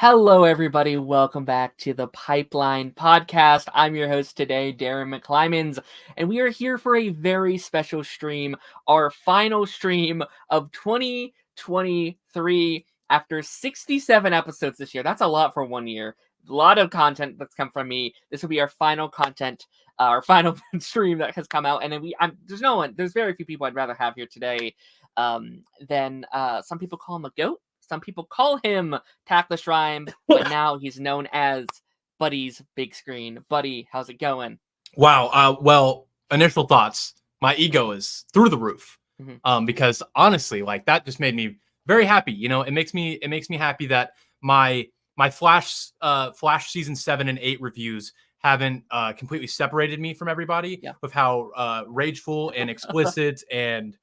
Hello, everybody. Welcome back to the Pipeline Podcast. I'm your host today, Darren McClymans, and we are here for a very special stream, our final stream of 2023 after 67 episodes this year. That's a lot for 1 year. A lot of content that's come from me. This will be our final content, our final stream that has come out, and then there's very few people I'd rather have here today than some people call him a goat. Some people call him Tackless Rhyme, but now he's known as Buddy's Big Screen. Buddy, how's it going? Wow. Well, initial thoughts. My ego is through the roof. Because honestly, like that just made me very happy. You know, it makes me happy that my Flash season 7 and 8 reviews haven't completely separated me from everybody with how rageful and explicit and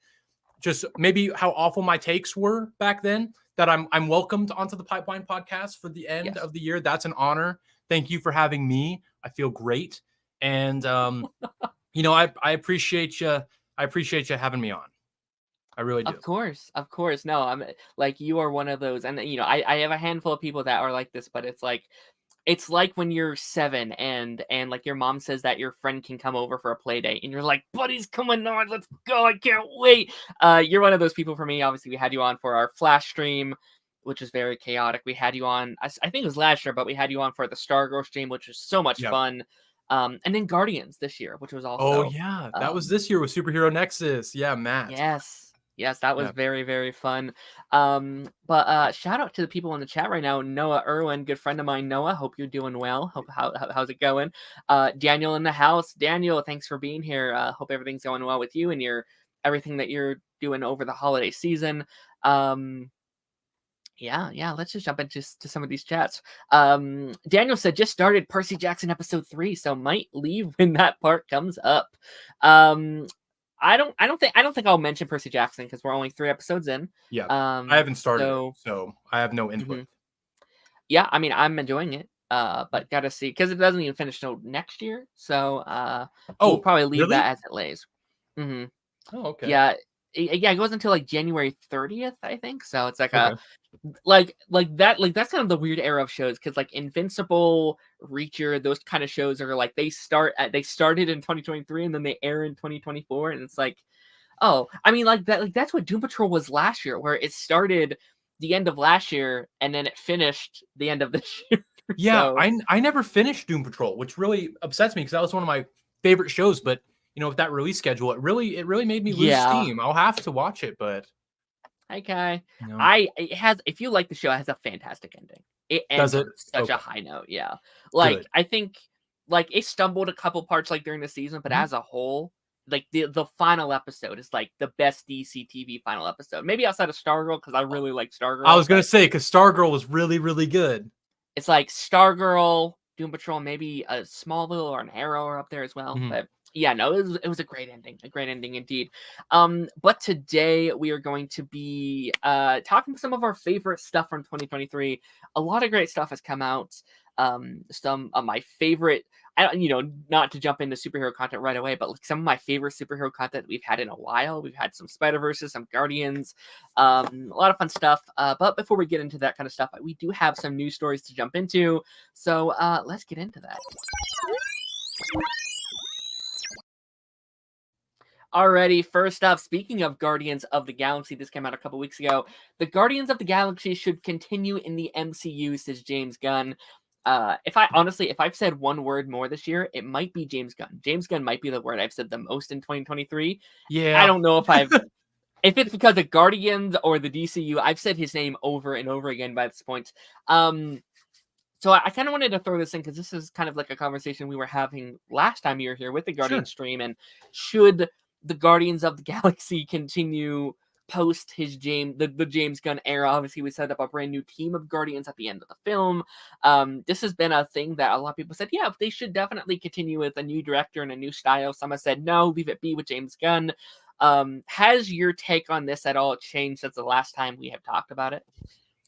just maybe how awful my takes were back then. That I'm welcomed onto the Pipeline Podcast for the end of the year. That's an honor. Thank you for having me. I feel great, and you know, I appreciate you. I appreciate you having me on. I really do. Of course. No, I'm like, you are one of those, and you know, I have a handful of people that are like this, but it's like when you're 7 and like your mom says that your friend can come over for a play date and you're like, Buddy's coming on, let's go, I can't wait. You're one of those people for me. Obviously, we had you on for our Flash stream, which is very chaotic. We had you on, I think it was last year, but we had you on for the Stargirl stream, which was so much fun. And then Guardians this year, which was also that was this year with Superhero Nexus. Yeah, Matt. Yes, that was very, very fun. But shout out to the people in the chat right now. Noah Irwin, good friend of mine. Noah, hope you're doing well. How's it going? Daniel in the house. Daniel, thanks for being here. Hope everything's going well with you and everything that you're doing over the holiday season. Let's just jump into some of these chats. Daniel said just started Percy Jackson episode 3, so might leave when that part comes up. I don't think I'll mention Percy Jackson because we're only 3 episodes in. Yeah. I haven't started, so I have no input. Yeah, I mean, I'm enjoying it. But gotta see, because it doesn't even finish till next year. So we'll probably leave that as it lays. Oh, okay. Yeah, it goes until like January 30th, I think. So it's like like that's kind of the weird era of shows, because like Invincible, Reacher, those kind of shows are like they started in 2023 and then they air in 2024, and it's like, oh, I mean, like that's what Doom Patrol was last year, where it started the end of last year and then it finished the end of this year. Yeah, so, I never finished Doom Patrol, which really upsets me because that was one of my favorite shows. But you know, with that release schedule, it really made me lose steam. I'll have to watch it, but okay. No. If you like the show, it has a fantastic ending. It ends on such a high note. Yeah. Like, good. I think like it stumbled a couple parts like during the season, but as a whole, like the final episode is like the best DC TV final episode. Maybe outside of Stargirl, because I really like Stargirl. I was gonna say, because Stargirl was really, really good. It's like Stargirl, Doom Patrol, maybe a Smallville or an Arrow are up there as well. But yeah, no, it was a great ending indeed. But today we are going to be talking some of our favorite stuff from 2023. A lot of great stuff has come out. Some of my favorite, not to jump into superhero content right away, but like some of my favorite superhero content we've had in a while. We've had some Spider-Verses, some Guardians, a lot of fun stuff. But before we get into that kind of stuff, we do have some news stories to jump into. So let's get into that. Alrighty, first up, speaking of Guardians of the Galaxy, this came out a couple weeks ago. The Guardians of the Galaxy should continue in the MCU, says James Gunn. If I've said one word more this year, it might be James Gunn. James Gunn might be the word I've said the most in 2023. Yeah. I don't know if if it's because of Guardians or the DCU. I've said his name over and over again by this point. So I kind of wanted to throw this in because this is kind of like a conversation we were having last time you were here with the Guardians stream. And should the Guardians of the Galaxy continue post his the James Gunn era? Obviously, we set up a brand new team of Guardians at the end of the film. This has been a thing that a lot of people said, yeah, they should definitely continue with a new director and a new style. Some have said, no, leave it be with James Gunn. Has your take on this at all changed since the last time we have talked about it?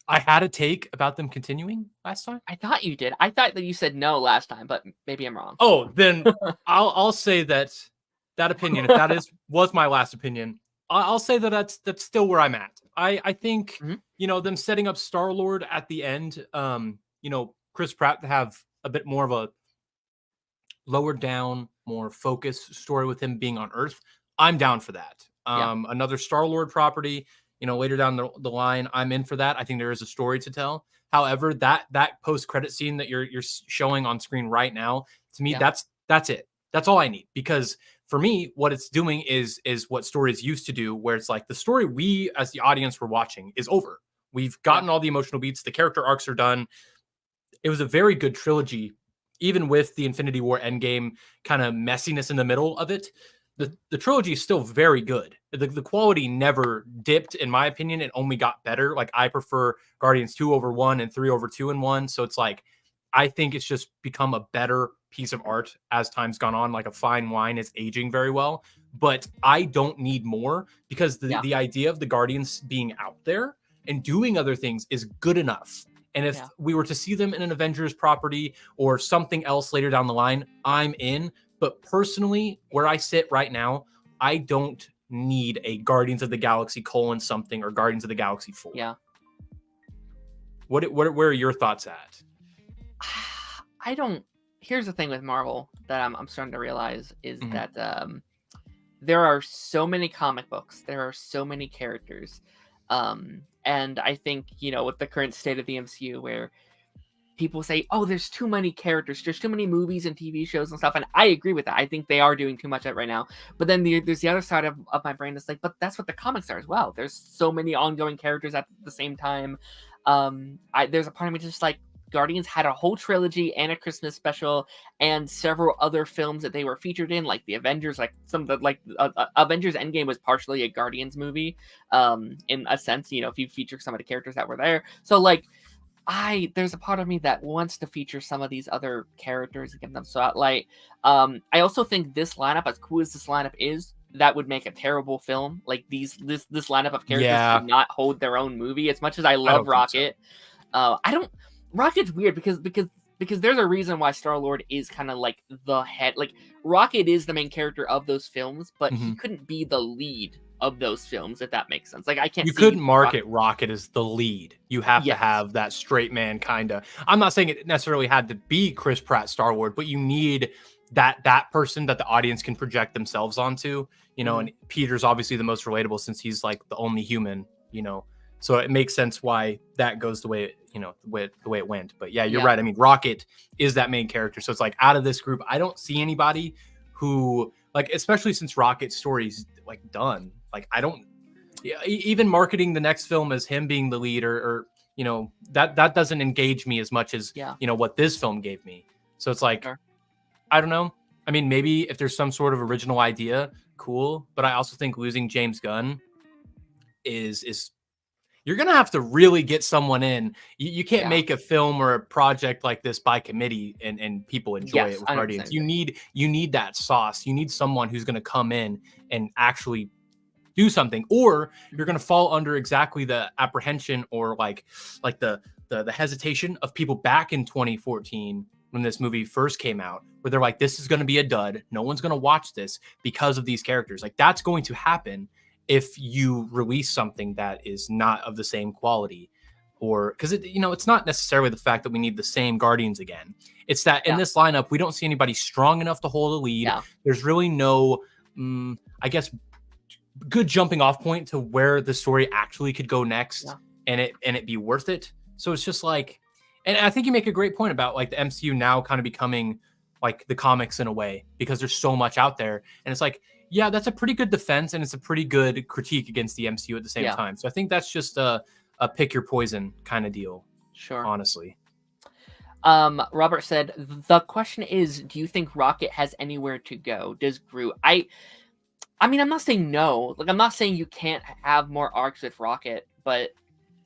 I had a take about them continuing last time. I thought you did. I thought that you said no last time, but maybe I'm wrong. Oh, then I'll say that opinion, if that was my last opinion, I'll say that that's still where I'm at. I think Mhm. them setting up Star-Lord at the end, Chris Pratt to have a bit more of a lower down, more focused story with him being on Earth. I'm down for that. Yeah. Another Star-Lord property, later down the line, I'm in for that. I think there is a story to tell. However, that post-credit scene that you're showing on screen right now, to me, Yeah. that's it. That's all I need, because for me, what it's doing is what stories used to do, where it's like the story we as the audience were watching is over. We've Yeah. gotten all the emotional beats, the character arcs are done. It was a very good trilogy, even with the Infinity War Endgame kind of messiness in the middle of it. The trilogy is still very good. The quality never dipped, in my opinion. It only got better. Like, I prefer Guardians 2 over 1 and 3 over 2 and 1. So it's like, I think it's just become a better piece of art as time's gone on. Like a fine wine is aging very well. But I don't need more, because Yeah. the idea of the Guardians being out there and doing other things is good enough. And if Yeah. we were to see them in an Avengers property or something else later down the line, I'm in. But personally, where I sit right now, I don't need a Guardians of the Galaxy : something or Guardians of the Galaxy 4. Yeah. Where are your thoughts at? I don't. Here's the thing with Marvel that I'm starting to realize is that there are so many comic books, there are so many characters, and I think with the current state of the MCU, where people say, "Oh, there's too many characters, there's too many movies and TV shows and stuff," and I agree with that. I think they are doing too much of it right now. But then there's the other side of my brain that's like, but that's what the comics are as well. There's so many ongoing characters at the same time. There's a part of me just like, Guardians had a whole trilogy and a Christmas special and several other films that they were featured in, like the Avengers, like some of the Avengers Endgame was partially a Guardians movie, in a sense, if you feature some of the characters that were there. So like, there's a part of me that wants to feature some of these other characters and give them spotlight. I also think this lineup, as cool as this lineup is, that would make a terrible film. Like this lineup of characters could not hold their own movie. As much as I love Rocket, I don't. Rocket's weird because there's a reason why Star-Lord is kind of like the head. Like, Rocket is the main character of those films, but he couldn't be the lead of those films, if that makes sense. Like, I can't. You couldn't market Rocket as the lead. You have to have that straight man kind of. I'm not saying it necessarily had to be Chris Pratt Star-Lord, but you need that person that the audience can project themselves onto. And Peter's obviously the most relatable, since he's like the only human. So it makes sense why that goes the way it went. But yeah, you're right. I mean, Rocket is that main character. So it's like, out of this group, I don't see anybody who, like, especially since Rocket's story's like done. Like, I don't even marketing the next film as him being the lead or that doesn't engage me as much as what this film gave me. So it's like, I don't know. I mean, maybe if there's some sort of original idea, cool. But I also think losing James Gunn is you're going to have to really get someone in. You can't make a film or a project like this by committee and people enjoy it with Guardians. You need that sauce. You need someone who's going to come in and actually do something, or you're going to fall under exactly the apprehension or like the hesitation of people back in 2014 when this movie first came out, where they're like, this is going to be a dud. No one's going to watch this because of these characters. Like, that's going to happen if you release something that is not of the same quality, or because it's not necessarily the fact that we need the same Guardians again. It's that in this lineup, we don't see anybody strong enough to hold a lead. There's really no, I guess, good jumping off point to where the story actually could go next and it be worth it. So it's just like, and I think you make a great point about like the MCU now kind of becoming like the comics in a way, because there's so much out there. And it's like, yeah, that's a pretty good defense, and it's a pretty good critique against the MCU at the same time. So I think that's just a pick your poison kind of deal. Sure. Honestly. Robert said, the question is, do you think Rocket has anywhere to go? Does Groot? I mean, I'm not saying no. Like, I'm not saying you can't have more arcs with Rocket, but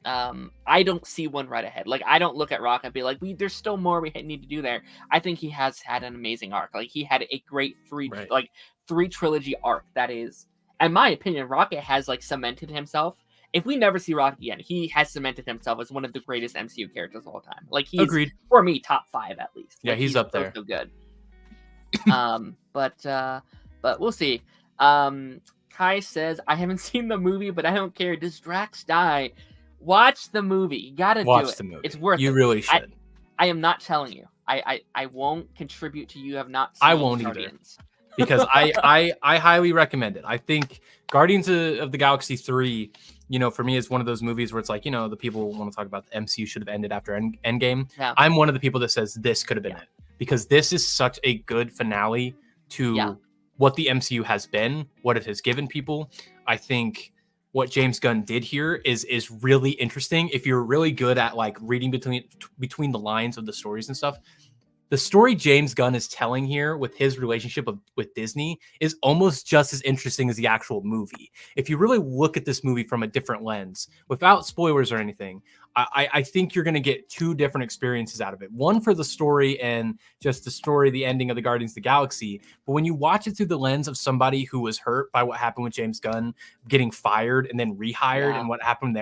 I don't see one right ahead. Like, I don't look at Rocket and be like, there's still more we need to do there. I think he has had an amazing arc. Like, he had a great three trilogy arc. That is, in my opinion, Rocket has like cemented himself. If we never see Rocket again, he has cemented himself as one of the greatest MCU characters of all time. Like, he's, for me, top 5 at least. Yeah, like, he's up there. So good. But we'll see. Kai says, I haven't seen the movie, but I don't care. Does Drax die? Watch the movie. You gotta do Watch it. the movie. It's worth it. You really should. I am not telling you. I won't contribute to you have not seen I won't Guardians. either. Because I highly recommend it. I think Guardians of the Galaxy 3, you know, for me is one of those movies where it's like, you know, the people want to talk about the MCU should have ended after Endgame. Yeah. I'm one of the people that says this could have been it. Because this is such a good finale to what the MCU has been, what it has given people. I think what James Gunn did here is really interesting. If you're really good at like reading between the lines of the stories and stuff, the story James Gunn is telling here with his relationship with Disney is almost just as interesting as the actual movie. If you really look at this movie from a different lens, without spoilers or anything, I think you're going to get two different experiences out of it. One for the story and just the story, the ending of the Guardians of the Galaxy. But when you watch it through the lens of somebody who was hurt by what happened with James Gunn getting fired and then rehired and what happened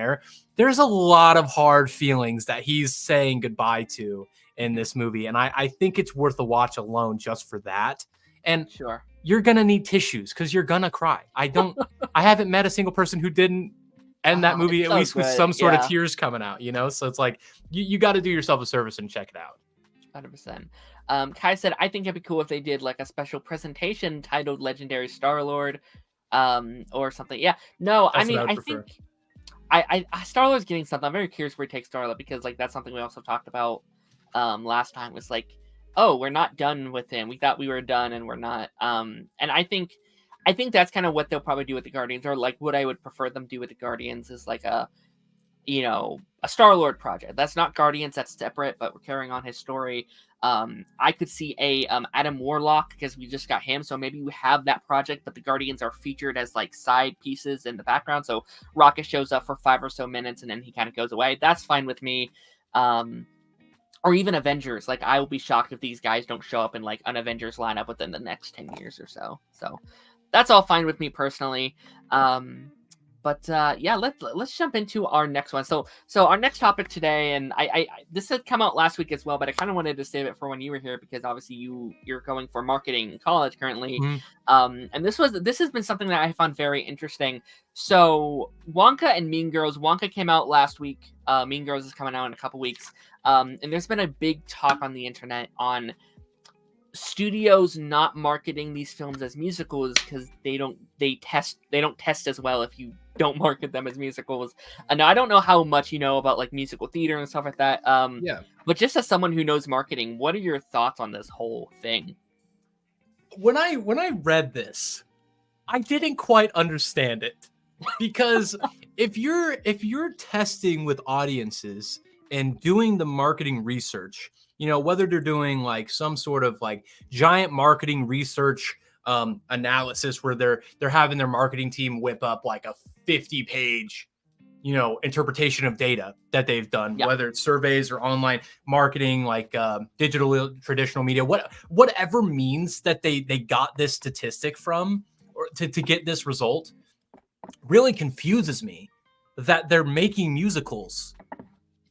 there's a lot of hard feelings that he's saying goodbye to in this movie. And I think it's worth a watch alone just for that. And you're going to need tissues because you're going to cry. I haven't met a single person who didn't end that movie at least with some sort of tears coming out, you know? So it's like, you got to do yourself a service and check it out. 100%. Kai said, I think it'd be cool if they did like a special presentation titled Legendary Star-Lord or something. Yeah. No, I mean, I think Star-Lord's getting something. I'm very curious where he takes Star-Lord because like that's something we also talked about last time was like, oh, we're not done with him. We thought we were done and we're not. And I think that's kind of what they'll probably do with the Guardians, or like what I would prefer them do with the Guardians is like a Star-Lord project. That's not Guardians, that's separate, but we're carrying on his story. I could see a Adam Warlock because we just got him, so maybe we have that project, but the Guardians are featured as like side pieces in the background. So Rocket shows up for 5 or so minutes and then he kind of goes away. That's fine with me. Or even Avengers. Like, I will be shocked if these guys don't show up in, like, an Avengers lineup within the next 10 years or so. So, that's all fine with me personally. Yeah, let's jump into our next one. So our next topic today, and I this had come out last week as well, but I kind of wanted to save it for when you were here because obviously you're going for marketing in college currently. And this has been something that I found very interesting. So Wonka and Mean Girls. Wonka came out last week. Mean Girls is coming out in a couple weeks. And there's been a big talk on the internet on studios not marketing these films as musicals because they don't test as well if you don't market them as musicals. And I don't know how much you know about like musical theater and stuff like that. But just as someone who knows marketing, what are your thoughts on this whole thing? When I read this, I didn't quite understand it because if you're testing with audiences and doing the marketing research, you know, whether they're doing like some sort of like giant marketing research analysis where they're having their marketing team whip up like a 50-page, you know, interpretation of data that they've done, whether it's surveys or online marketing, like digital, traditional media, whatever means that they got this statistic from or to get this result really confuses me that they're making musicals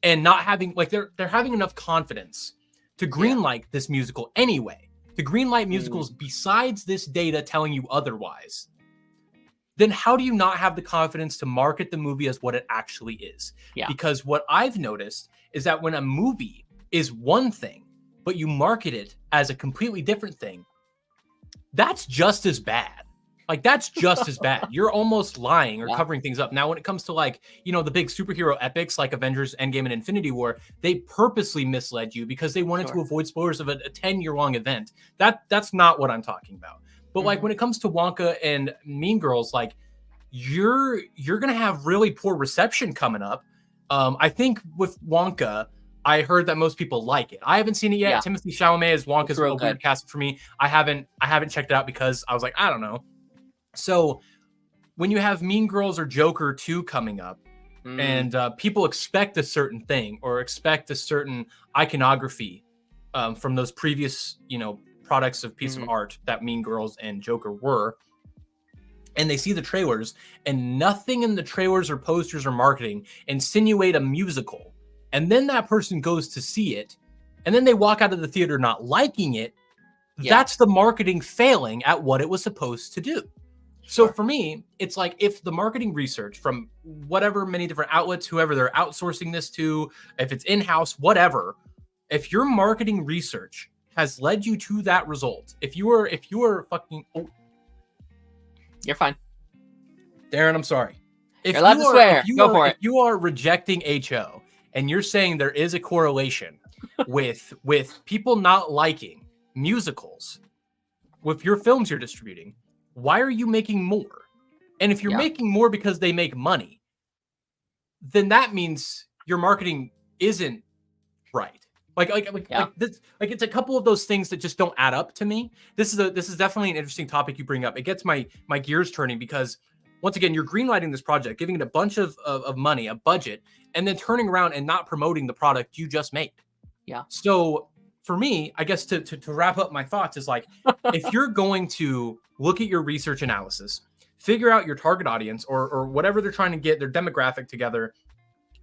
and not having like they're having enough confidence to greenlight this musical anyway, to greenlight musicals besides this data telling you otherwise. Then how do you not have the confidence to market the movie as what it actually is? Because what I've noticed is that when a movie is one thing, but you market it as a completely different thing, that's just as bad. Like, that's just as bad. You're almost lying or covering things up. Now, when it comes to, like, you know, the big superhero epics like Avengers, Endgame, and Infinity War, they purposely misled you because they wanted to avoid spoilers of a 10-year-long event. That's not what I'm talking about. But, like, when it comes to Wonka and Mean Girls, like, you're going to have really poor reception coming up. I think with Wonka, I heard that most people like it. I haven't seen it yet. Timothée Chalamet as Wonka's a weird cast for me. I haven't checked it out because I was like, I don't know. So when you have Mean Girls or Joker 2 coming up and people expect a certain thing or expect a certain iconography from those previous, you know, products of piece of art that Mean Girls and Joker were, and they see the trailers and nothing in the trailers or posters or marketing insinuate a musical, and then that person goes to see it and then they walk out of the theater not liking it, that's the marketing failing at what it was supposed to do. So for me, it's like if the marketing research from whatever many different outlets, whoever they're outsourcing this to, if it's in-house, whatever, if your marketing research has led you to that result, if you are fucking, You're fine. Darren, I'm sorry. You're allowed to swear. Go for it. If you are rejecting HO and you're saying there is a correlation with people not liking musicals with your films you're distributing, why are you making more? And if you're making more because they make money, then that means your marketing isn't right. Like this, like it's a couple of those things that just don't add up to me. This is definitely an interesting topic you bring up. It gets my gears turning because once again, you're greenlighting this project, giving it a bunch of money, a budget, and then turning around and not promoting the product you just made. Yeah. So for me, I guess to wrap up my thoughts is like, if you're going to look at your research analysis, figure out your target audience or whatever they're trying to get their demographic together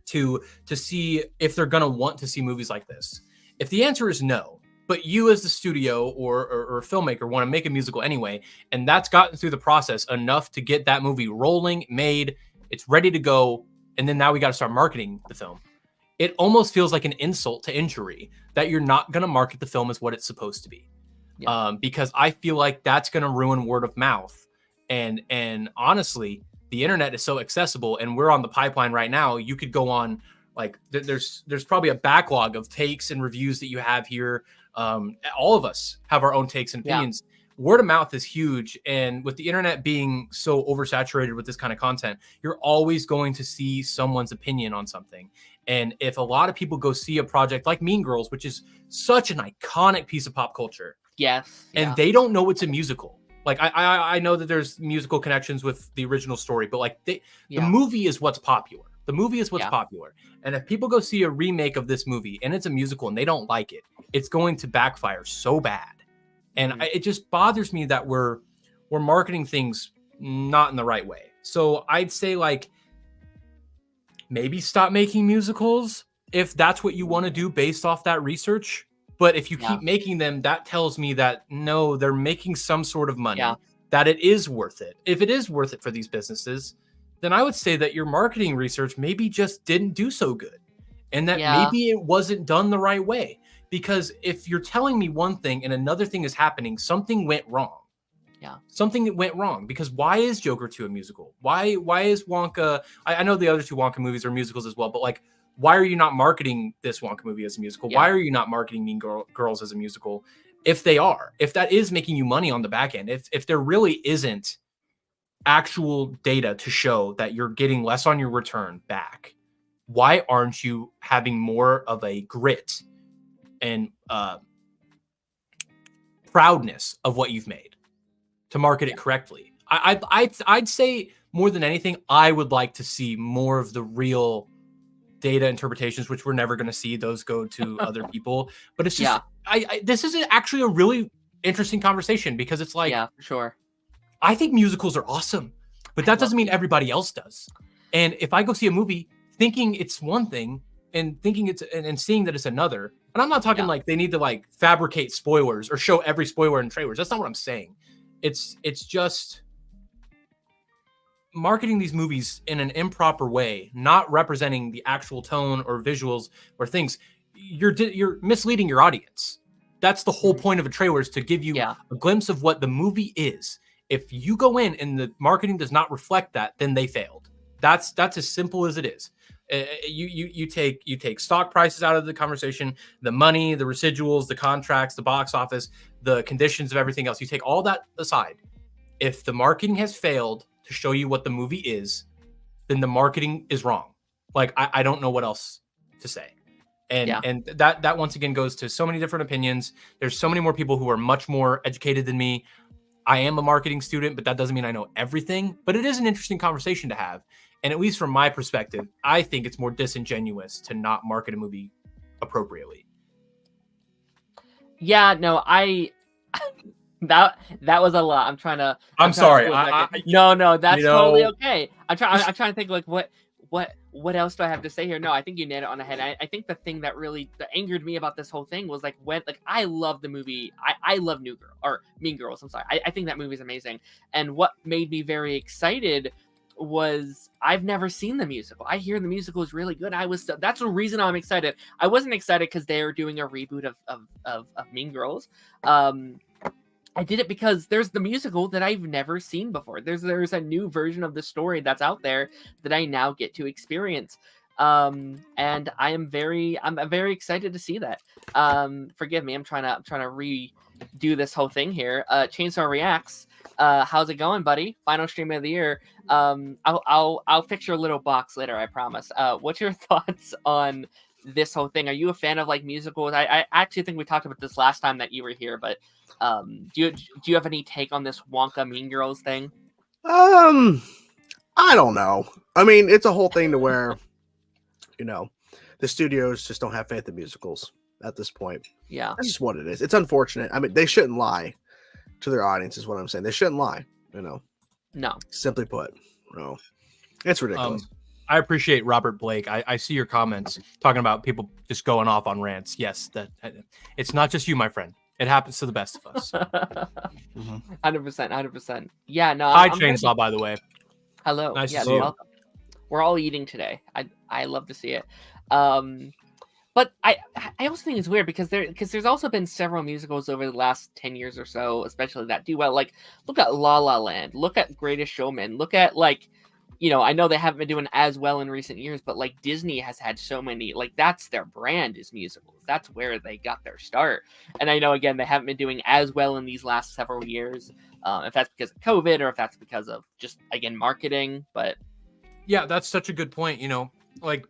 to see if they're going to want to see movies like this. If the answer is no, but you as the studio or filmmaker want to make a musical anyway, and that's gotten through the process enough to get that movie rolling, made, it's ready to go, and then now we got to start marketing the film. It almost feels like an insult to injury that you're not going to market the film as what it's supposed to be. Yeah. Because I feel like that's going to ruin word of mouth. And honestly, the internet is so accessible and we're on the pipeline right now. You could go on, like there's probably a backlog of takes and reviews that you have here. All of us have our own takes and opinions. Yeah. Word of mouth is huge. And with the internet being so oversaturated with this kind of content, you're always going to see someone's opinion on something. And if a lot of people go see a project like Mean Girls, which is such an iconic piece of pop culture. Yes. And they don't know it's a musical. Like I know that there's musical connections with the original story, but like the movie is what's popular. The movie is what's popular. And if people go see a remake of this movie and it's a musical and they don't like it, it's going to backfire so bad. And it just bothers me that we're marketing things not in the right way. So I'd say like maybe stop making musicals if that's what you want to do based off that research. But if you keep making them, that tells me that no, they're making some sort of money, that it is worth it. If it is worth it for these businesses, then I would say that your marketing research maybe just didn't do so good and that maybe it wasn't done the right way. Because if you're telling me one thing and another thing is happening, something went wrong. Yeah. Something went wrong. Because why is Joker 2 a musical? Why is Wonka? I know the other two Wonka movies are musicals as well, but like, why are you not marketing this Wonka movie as a musical? Why are you not marketing Mean Girls as a musical? If they are, if that is making you money on the back end, if there really isn't actual data to show that you're getting less on your return back, why aren't you having more of a grit and proudness of what you've made to market it correctly? I'd say more than anything, I would like to see more of the real data interpretations, which we're never going to see. Those go to other people. But it's just, this is actually a really interesting conversation because it's like, for sure. I think musicals are awesome, but that doesn't mean everybody else does. And if I go see a movie thinking it's one thing and thinking it's and seeing that it's another, and I'm not talking like they need to like fabricate spoilers or show every spoiler in trailers. That's not what I'm saying. It's just marketing these movies in an improper way, not representing the actual tone or visuals or things. You're misleading your audience. That's the whole point of a trailer, is to give you a glimpse of what the movie is. If you go in and the marketing does not reflect that, then they failed. That's as simple as it is. You take stock prices out of the conversation, the money, the residuals, the contracts, the box office, the conditions of everything else. You take all that aside. If the marketing has failed to show you what the movie is, then the marketing is wrong. Like I don't know what else to say. And that once again goes to so many different opinions. There's so many more people who are much more educated than me. I am a marketing student, but that doesn't mean I know everything. But it is an interesting conversation to have. And at least from my perspective, I think it's more disingenuous to not market a movie appropriately. Yeah, no, that was a lot. I'm sorry. No, that's totally okay. I'm trying to think like what else do I have to say here? No, I think you nailed it on the head. I think the thing that really angered me about this whole thing was like when I love the movie. I love New Girl or Mean Girls. I'm sorry. I think that movie's amazing. And what made me very excited was I've never seen the musical. I hear the musical is really good. That's the reason I'm excited. I wasn't excited because they are doing a reboot of Mean Girls. I did it because there's the musical that I've never seen before. There's a new version of the story that's out there that I now get to experience. And I'm very excited to see that. Forgive me, I'm trying to redo this whole thing here. Chainsaw Reacts. How's it going, buddy? Final stream of the year. I'll fix your little box later, I promise. What's your thoughts on this whole thing? Are you a fan of like musicals? I actually think we talked about this last time that you were here, but do you have any take on this Wonka Mean Girls thing? I don't know. I mean, it's a whole thing to where, you know, the studios just don't have faith in musicals at this point. Yeah, that's just what it is. It's unfortunate. I mean, they shouldn't lie to their audience, is what I'm saying. They shouldn't lie. You know, no. Simply put, no, it's ridiculous. I appreciate Robert Blake. I see your comments talking about people just going off on rants. Yes, that it's not just you, my friend. It happens to the best of us. 100%. Yeah, no. Hi, Chainsaw, by the way. Hello. Nice to see you. Welcome. We're all eating today. I love to see it. But I also think it's weird because there's also been several musicals over the last 10 years or so, especially that do well. Like, look at La La Land. Look at Greatest Showman. Look at, like, you know, I know they haven't been doing as well in recent years, but like Disney has had so many, like that's their brand is musicals. That's where they got their start. And I know, again, they haven't been doing as well in these last several years. If that's because of COVID or if that's because of just, again, marketing. But yeah, that's such a good point. You know, like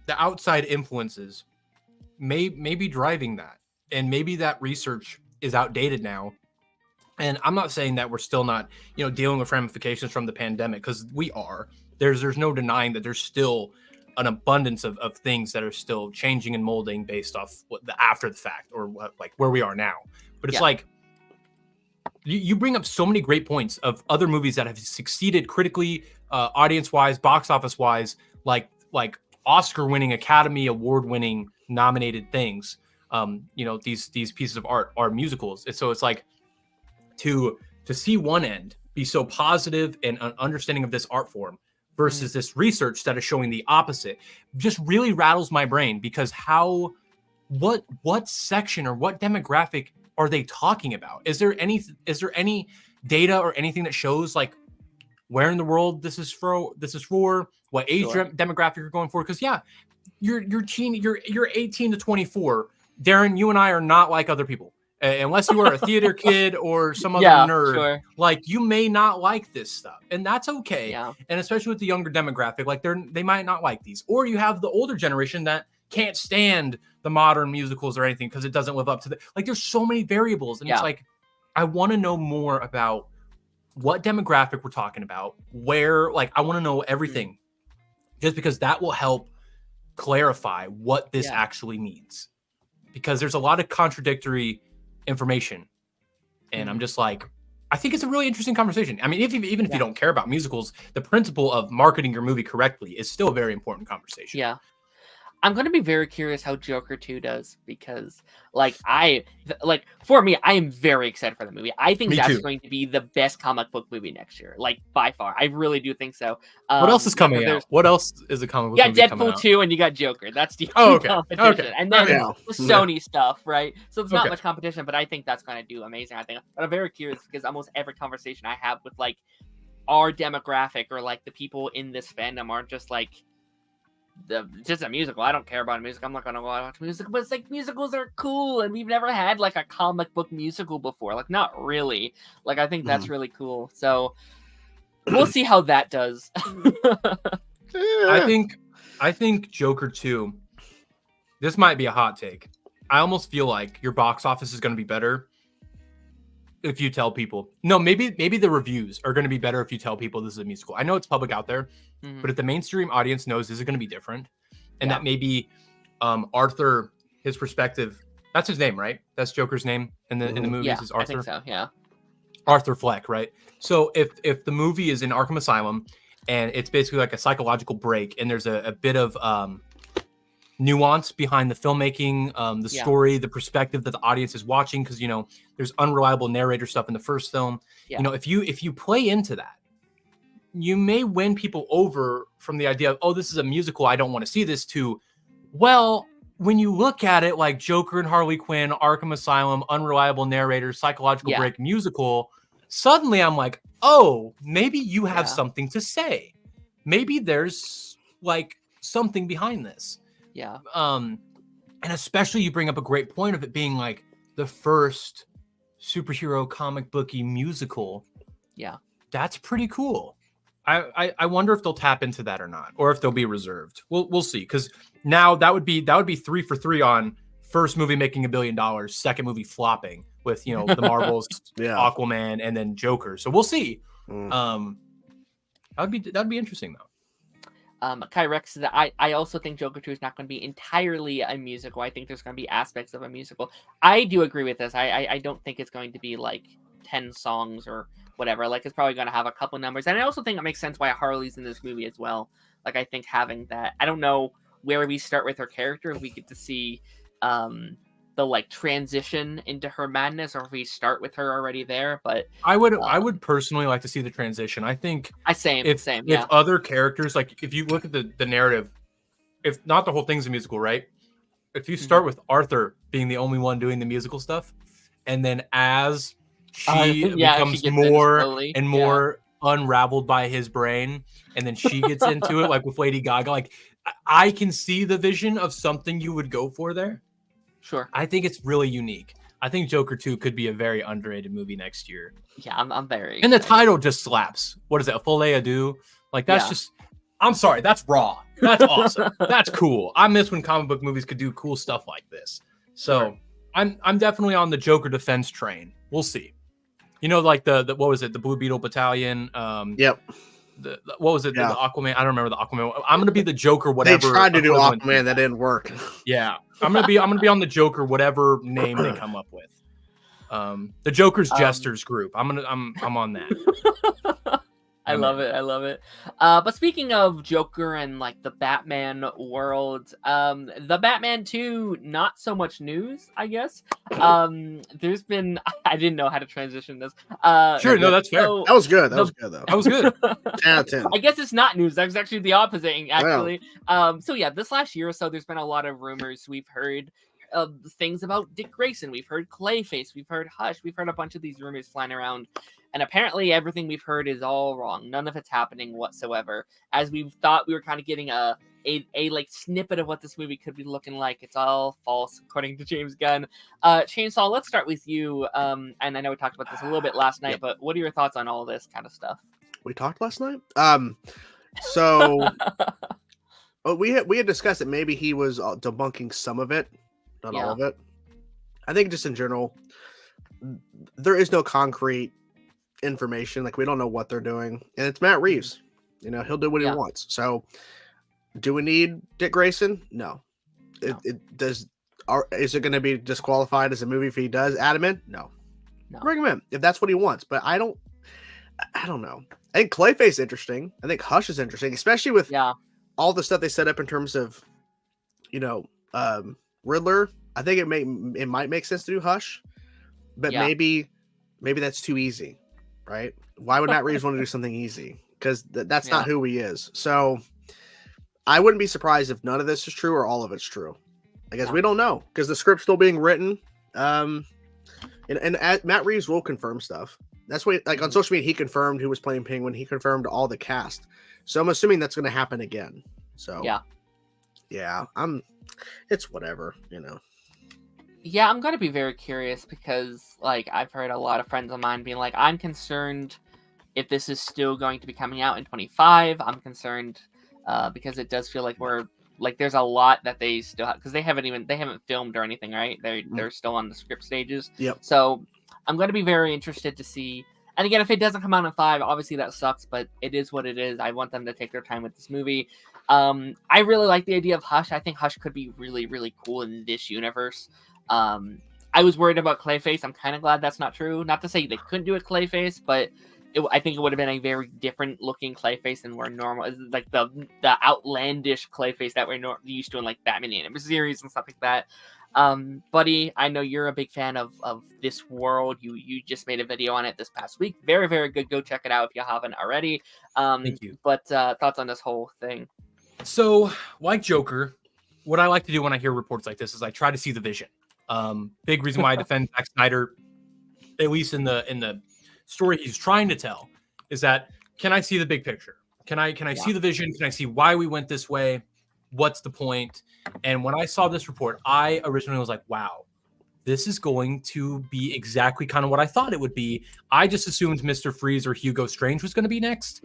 the outside influences may be driving that. And maybe that research is outdated now. And I'm not saying that we're still not, you know, dealing with ramifications from the pandemic, because we are. There's no denying that there's still an abundance of things that are still changing and molding based off what the after the fact or what, like where we are now. But it's like you bring up so many great points of other movies that have succeeded critically, audience wise, box office wise, like Oscar winning, Academy Award winning nominated things. You know, these pieces of art are musicals. And so it's like, to see one end be so positive and an understanding of this art form versus this research that is showing the opposite just really rattles my brain, because what section or what demographic are they talking about? Is there any data or anything that shows like where in the world this is for, what age demographic you're going for? Because you're 18 to 24. Darren, you and I are not like other people. Unless you are a theater kid or some other nerd, like you may not like this stuff, and that's okay. Yeah. And especially with the younger demographic, like they might not like these. Or you have the older generation that can't stand the modern musicals or anything because it doesn't live up to like. There's so many variables, and it's like I want to know more about what demographic we're talking about. Where, like, I want to know everything, just because that will help clarify what this actually means. Because there's a lot of contradictory information, and I'm just like, I think it's a really interesting conversation. I mean, even if you don't care about musicals, the principle of marketing your movie correctly is still a very important conversation. Yeah, I'm going to be very curious how Joker 2 does, because for me, I am very excited for the movie. I think that's going to be the best comic book movie next year, like by far. I really do think so. What else is coming out? What else is a comic book movie Deadpool 2, and you got Joker. That's the competition. And then the Sony stuff, right? So there's not much competition, but I think that's going to do amazing. I think. But I'm very curious, because almost every conversation I have with like our demographic or like the people in this fandom are just like, just a musical. I don't care about a musical. I'm not gonna watch music, but it's like musicals are cool, and we've never had like a comic book musical before. Like, not really. Like, I think that's really cool. So we'll see how that does. I think Joker 2. This might be a hot take. I almost feel like your box office is going to be better if you tell people. No, maybe the reviews are going to be better if you tell people this is a musical. I know it's public out there, but if the mainstream audience knows this is going to be different, and that maybe Arthur, his perspective, that's his name, right? That's Joker's name in the movies is Arthur. I think so, yeah. Arthur Fleck, right? So if the movie is in Arkham Asylum and it's basically like a psychological break, and there's a bit of nuance behind the filmmaking, the story, the perspective that the audience is watching, because there's unreliable narrator stuff in the first film. If you play into that, you may win people over from the idea of, oh, this is a musical, I don't want to see this, to, well, when you look at it like Joker and Harley Quinn, Arkham Asylum, unreliable narrator, psychological break, musical, suddenly I'm like, oh, maybe you have something to say. Maybe there's like something behind this. Yeah. And especially you bring up a great point of it being like the first superhero comic booky musical. Yeah. That's pretty cool. I wonder if they'll tap into that or not, or if they'll be reserved. We'll see. Because now that would be 3 for 3 on first movie making $1 billion, second movie flopping with the Marvels, Aquaman, and then Joker. So we'll see. That'd be interesting though. Kai Rex said that I also think Joker 2 is not going to be entirely a musical. I think there's going to be aspects of a musical. I do agree with this. I don't think it's going to be like 10 songs or whatever. Like, it's probably going to have a couple numbers. And I also think it makes sense why Harley's in this movie as well. Like, I think having that, I don't know where we start with her character, if we get to see the like transition into her madness, or if we start with her already there. But I would personally like to see the transition. I think if other characters, like if you look at the narrative, if not the whole thing's a musical, right? If you start with Arthur being the only one doing the musical stuff, and then as she becomes more and more unraveled by his brain, and then she gets into it, like with Lady Gaga, like I can see the vision of something you would go for there. Sure. I think it's really unique. I think Joker 2 could be a very underrated movie next year. Yeah, I'm very And the title just slaps. What is it? A Folie à Deux? Like, that's just... I'm sorry, that's raw. That's awesome. That's cool. I miss when comic book movies could do cool stuff like this. So, I'm definitely on the Joker defense train. We'll see. Like the what was it? The Blue Beetle Battalion. Yep. What was it? The Aquaman. I don't remember the Aquaman. I'm gonna be the Joker. Whatever. They tried to do Aquaman, that didn't work. Yeah, I'm gonna be on the Joker. Whatever name they come up with. The Joker's Jesters group. I'm on that. I love it. But speaking of Joker and like the Batman world, the Batman 2, not so much news, I guess. There's been, I didn't know how to transition this. Sure, no, that's fair. That was good. That was good though. That was good. 10 out of 10. I guess it's not news. That was actually the opposite, actually. Wow. So yeah, this last year or so, there's been a lot of rumors. We've heard things about Dick Grayson. We've heard Clayface. We've heard Hush. We've heard a bunch of these rumors flying around. And apparently everything we've heard is all wrong. None of it's happening whatsoever. As we thought we were kind of getting a like snippet of what this movie could be looking like. It's all false, according to James Gunn. Chainsaw, let's start with you. And I know we talked about this a little bit last night, but what are your thoughts on all this kind of stuff? We talked last night? So we had discussed that maybe he was debunking some of it, not all of it. I think just in general, there is no concrete information. Like, we don't know what they're doing, and it's Matt Reeves. He'll do what he wants. So, do we need Dick Grayson? No. Is it going to be disqualified as a movie if he does add him in? No. Bring him in if that's what he wants. But I don't know. I think Clayface is interesting. I think Hush is interesting, especially with all the stuff they set up in terms of, Riddler. I think it might make sense to do Hush, but maybe that's too easy. Right? Why would Matt Reeves want to do something easy? Because that's not who he is. So I wouldn't be surprised if none of this is true or all of it's true. I guess we don't know because the script's still being written. And Matt Reeves will confirm stuff. That's what, like, on social media, he confirmed who was playing Penguin. He confirmed all the cast. So I'm assuming that's going to happen again. So it's whatever, Yeah, I'm going to be very curious because, like, I've heard a lot of friends of mine being like, I'm concerned if this is still going to be coming out in 25. I'm concerned because it does feel like there's a lot that they still have, because they haven't filmed or anything, right? They're still on the script stages. Yep. So I'm going to be very interested to see. And again, if it doesn't come out in 5, obviously that sucks, but it is what it is. I want them to take their time with this movie. I really like the idea of Hush. I think Hush could be really, really cool in this universe. I was worried about Clayface. I'm kind of glad that's not true. Not to say they couldn't do a Clayface, but I think it would have been a very different looking Clayface than we're normal. It's like the outlandish Clayface that we're used to in like Batman animated series and stuff like that. Buddy, I know you're a big fan of this world. You just made a video on it this past week. Very, very good. Go check it out if you haven't already. Thank you. But thoughts on this whole thing? So, like Joker, what I like to do when I hear reports like this is I try to see the vision. Big reason why I defend Zack Snyder, at least in the story he's trying to tell, is that can I see the big picture? Can I see the vision? Can I see why we went this way? What's the point? And when I saw this report, I originally was like, wow, this is going to be exactly kind of what I thought it would be. I just assumed Mr. Freeze or Hugo Strange was going to be next.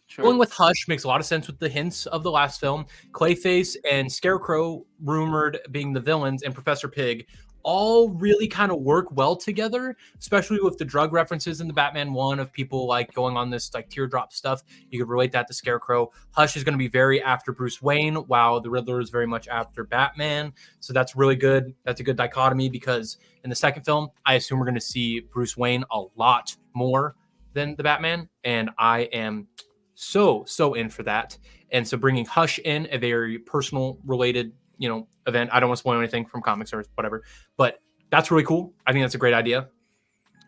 Sure. Going with Hush makes a lot of sense with the hints of the last film. Clayface and Scarecrow rumored being the villains, and Professor Pig all really kind of work well together, especially with the drug references in the Batman 1 of people like going on this like teardrop stuff. You could relate that to Scarecrow. Hush is going to be very after Bruce Wayne, while the Riddler is very much after Batman. So that's really good. That's a good dichotomy, because in the second film, I assume we're going to see Bruce Wayne a lot more than the Batman, and I am so in for that. And so bringing Hush in, a very personal related event. I don't want to spoil anything from comics or whatever, but that's really cool. I think that's a great idea.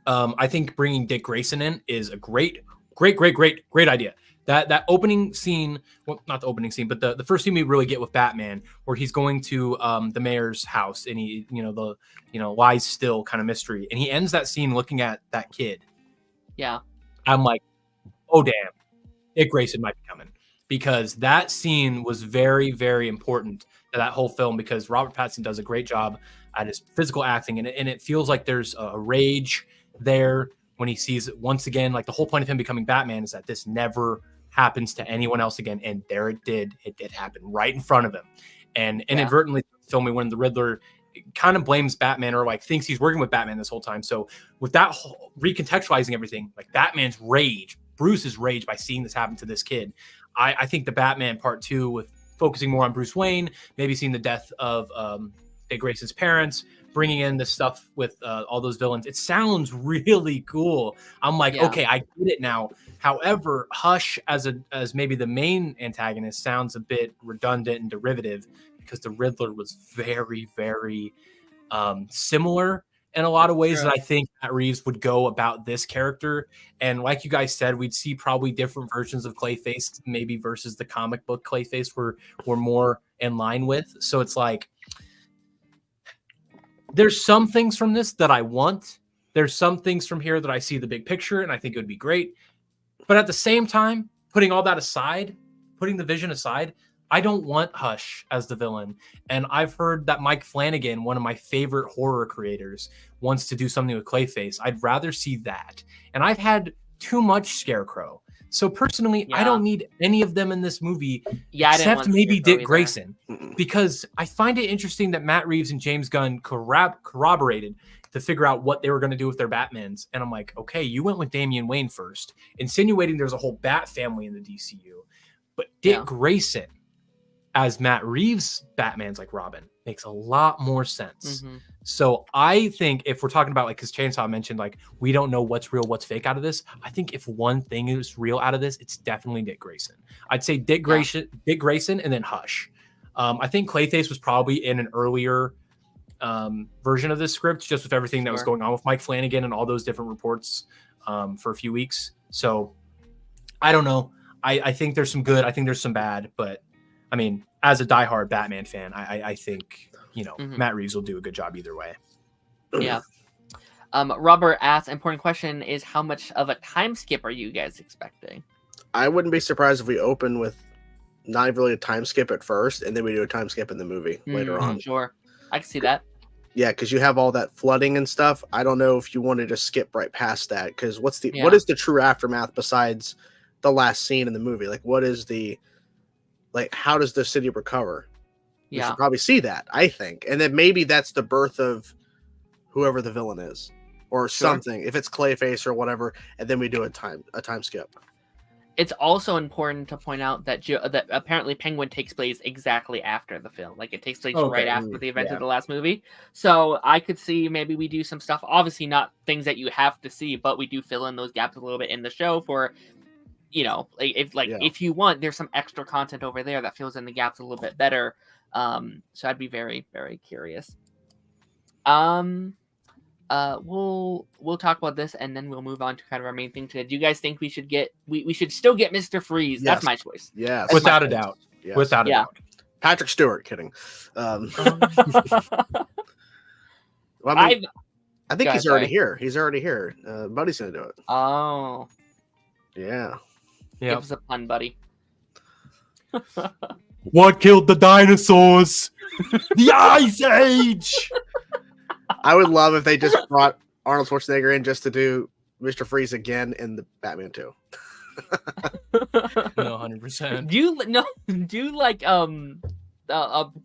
I think bringing Dick Grayson in is a great idea. That opening scene, well, not the opening scene, but the first scene we really get with Batman, where he's going to the mayor's house, and he, lies still kind of mystery, and he ends that scene looking at that kid. Yeah, I'm like, oh damn, Dick Grayson might be coming, because that scene was very, very important to that whole film, because Robert Pattinson does a great job at his physical acting, and it feels like there's a rage there when he sees it once again. Like, the whole point of him becoming Batman is that this never happens to anyone else again, and there it did. It did happen right in front of him, and inadvertently filming when the Riddler kind of blames Batman, or like thinks he's working with Batman this whole time. So with that whole recontextualizing everything, like Batman's rage, Bruce's rage by seeing this happen to this kid, I think the Batman Part 2, with focusing more on Bruce Wayne, maybe seeing the death of Dick Grayson's parents, bringing in this stuff with all those villains, it sounds really cool. I'm like, okay, I get it now. However, Hush as maybe the main antagonist sounds a bit redundant and derivative, because the Riddler was very, very similar in a lot of ways that I think Matt Reeves would go about this character. And like you guys said, we'd see probably different versions of Clayface, maybe versus the comic book Clayface we're more in line with. So it's like, there's some things from this that I want. There's some things from here that I see the big picture, and I think it would be great. But at the same time, putting all that aside, putting the vision aside, I don't want Hush as the villain. And I've heard that Mike Flanagan, one of my favorite horror creators, wants to do something with Clayface. I'd rather see that. And I've had too much Scarecrow. So personally, I don't need any of them in this movie, except maybe Dick Grayson. Because I find it interesting that Matt Reeves and James Gunn corroborated to figure out what they were going to do with their Batmans. And I'm like, okay, you went with Damian Wayne first, insinuating there's a whole Bat family in the DCU. But Dick Grayson as Matt Reeves' Batman's like Robin makes a lot more sense. So I think if we're talking about, like, because Chainsaw mentioned, like, we don't know what's real, what's fake out of this. I think if one thing is real out of this, it's definitely Dick Grayson. I'd say Dick Grayson, and then Hush. I think Clayface was probably in an earlier version of this script, just with everything that was going on with Mike Flanagan and all those different reports for a few weeks. So I don't know. I think there's some good. I think there's some bad. But I mean, as a diehard Batman fan, I think, Matt Reeves will do a good job either way. Yeah. Robert asks, important question is, how much of a time skip are you guys expecting? I wouldn't be surprised if we open with not really a time skip at first, and then we do a time skip in the movie later on. Sure. I can see that. Yeah, because you have all that flooding and stuff. I don't know if you wanted to skip right past that, because what is the true aftermath besides the last scene in the movie? Like, what is how does the city recover? You should probably see that, I think. And then maybe that's the birth of whoever the villain is, or something, if it's Clayface or whatever, and then we do a time skip. It's also important to point out that that apparently Penguin takes place exactly after the film. Like, it takes place right after the event of the last movie. So I could see maybe we do some stuff. Obviously, not things that you have to see, but we do fill in those gaps a little bit in the show for, if you want, there's some extra content over there that fills in the gaps a little bit better. So I'd be very, very curious. We'll talk about this and then we'll move on to kind of our main thing today. Do you guys think we should still get Mr. Freeze? Yes. That's my choice. Yes. Without a doubt. Yes. Without a doubt. Patrick Stewart, kidding. Well, I think he's already here. He's already here. Buddy's gonna do it. Oh. Yeah. Give us a pun, buddy. What killed the dinosaurs? The Ice Age! I would love if they just brought Arnold Schwarzenegger in just to do Mr. Freeze again in the Batman 2. No, 100%. Do you like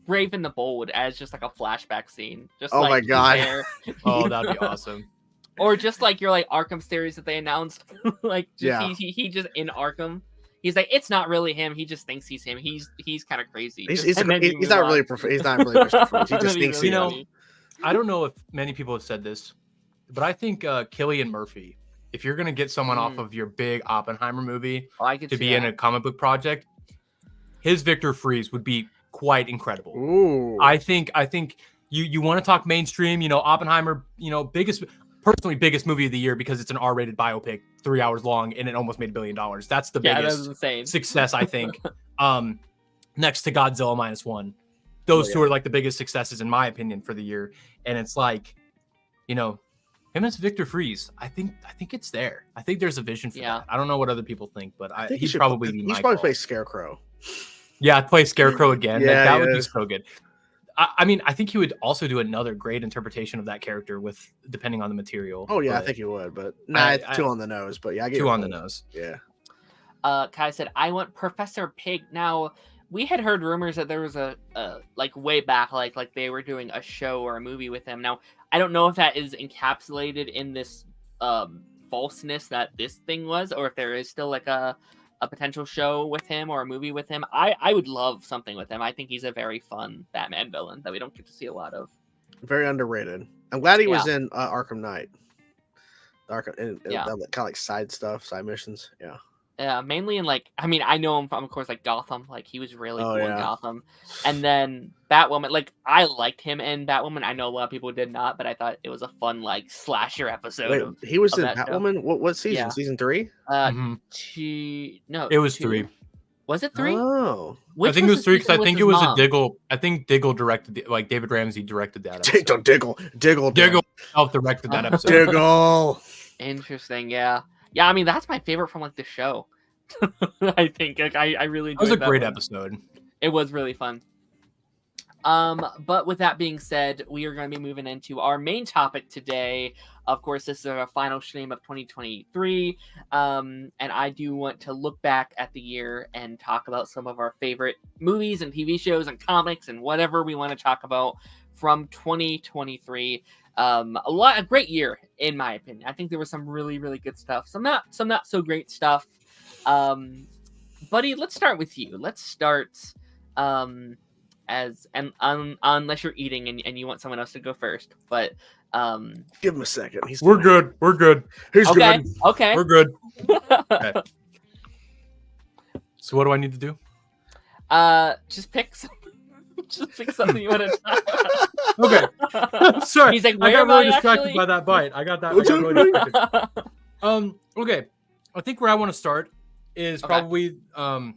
Brave and the Bold as just like a flashback scene? Just my God. Oh, that'd be awesome. Or just like your Arkham series that they announced. He just in Arkham. He's like, it's not really him. He just thinks he's him. He's kind of crazy. He's not really Mr. Freeze. He just thinks he's him. I don't know if many people have said this, but I think Cillian Murphy, if you're going to get someone off of your big Oppenheimer movie to be in a comic book project, his Victor Freeze would be quite incredible. Ooh. I think you want to talk mainstream, Oppenheimer, biggest movie of the year because it's an R-rated biopic, 3 hours long, and it almost made $1 billion. That's the biggest success, I think. Next to Godzilla -1. Those two are like the biggest successes in my opinion for the year. And it's like, him as Victor Freeze, I think it's there. I think there's a vision for that. I don't know what other people think, but he'd probably be my call. Play Scarecrow. Yeah, play Scarecrow again. Yeah, that would be so good. I mean, I think he would also do another great interpretation of that character depending on the material. Oh yeah, I think he would, but it's too on the nose. But yeah, I get too on the nose. Yeah. Kai said, "I want Professor Pig." Now, we had heard rumors that there was a way back, like they were doing a show or a movie with him. Now, I don't know if that is encapsulated in this falseness that this thing was, or if there is still like a potential show with him or a movie with him. I would love something with him. I think he's a very fun Batman villain that we don't get to see a lot of. Very underrated. I'm glad he was in Arkham Knight. Kind of like side missions. Yeah. Yeah, mainly in I know him from, of course, Gotham. He was really cool in Gotham. And then Batwoman, I liked him in Batwoman. I know a lot of people did not, but I thought it was a fun slasher episode. He was in Batwoman. What season? Yeah. Season 3? No, it was 3. Was it 3? Oh, I think it was 3 because I think it was a Diggle. I think Diggle directed David Ramsey directed that. Diggle self-directed that episode. Diggle. Interesting. Yeah. Yeah, I mean, that's my favorite from the show. I think I really enjoyed that. It was a great episode. It was really fun. But with that being said, we are going to be moving into our main topic today. Of course, this is our final stream of 2023. And I do want to look back at the year and talk about some of our favorite movies and TV shows and comics and whatever we want to talk about from 2023. A great year in my opinion. I think there was some really, really good stuff. Some not so great stuff. Buddy, let's start with you. Let's start unless you're eating and you want someone else to go first. But give him a second. We're good. He's good. Okay. We're good. Okay. So what do I need to do? Just pick something. Just pick something you want to talk about. Okay. Sorry. He's like, I got really distracted by that bite. I got really distracted. Okay. I think where I want to start is probably oh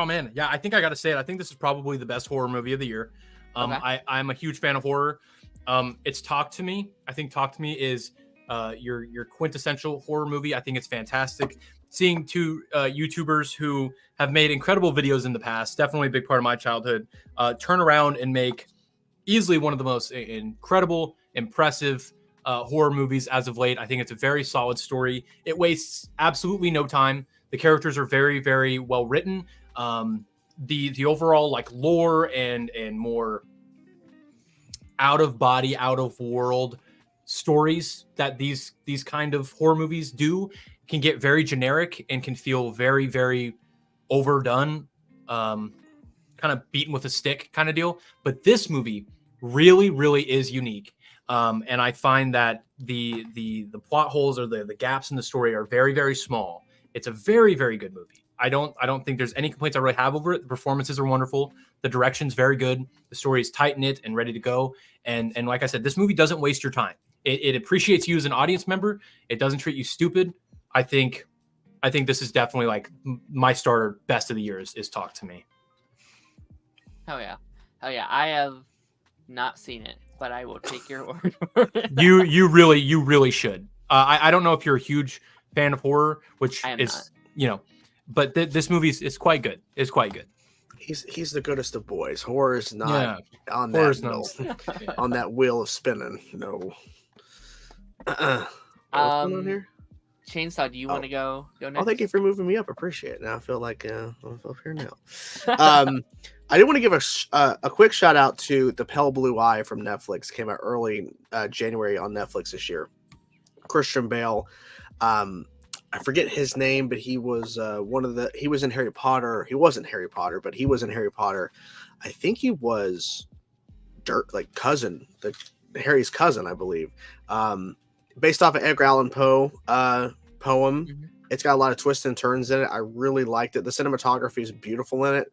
man, yeah, I think I got to say it. I think this is probably the best horror movie of the year. I'm a huge fan of horror. It's Talk to Me. I think Talk to Me is your quintessential horror movie. I think it's fantastic. Seeing two YouTubers who have made incredible videos in the past, definitely a big part of my childhood, turn around and make easily one of the most incredible, impressive horror movies as of late. I think it's a very solid story. It wastes absolutely no time. The characters are very, very well written. The overall lore and more out of body, out of world stories that these kind of horror movies do can get very generic and can feel very, very overdone, kind of beaten with a stick kind of deal. But this movie really, really is unique. And I find that the plot holes or the gaps in the story are very, very small. It's a very, very good movie. I don't think there's any complaints I really have over it. The performances are wonderful. The direction's very good. The story is tight knit and ready to go. And like I said, this movie doesn't waste your time. It appreciates you as an audience member. It doesn't treat you stupid. I think this is definitely like my starter best of the year is Talk to Me. Oh yeah. I have not seen it, but I will take your word for it. You really should. I don't know if you're a huge fan of horror, which is not. But this movie is quite good. It's quite good. He's the goodest of boys. Horror is not on that on that wheel of spinning. No. What's going on here? Chainsaw, do you want to go next? Oh, thank you for moving me up. Appreciate it. Now I feel like I'm up here now. I did want to give a quick shout out to The Pale Blue Eye from Netflix. Came out early January on Netflix this year. Christian Bale. I forget his name, but he was he was in Harry Potter. He wasn't Harry Potter, but he was in Harry Potter. I think he was Harry's cousin, I believe. Based off of Edgar Allan Poe poem. Mm-hmm. It's got a lot of twists and turns in it. I really liked it. The cinematography is beautiful in it.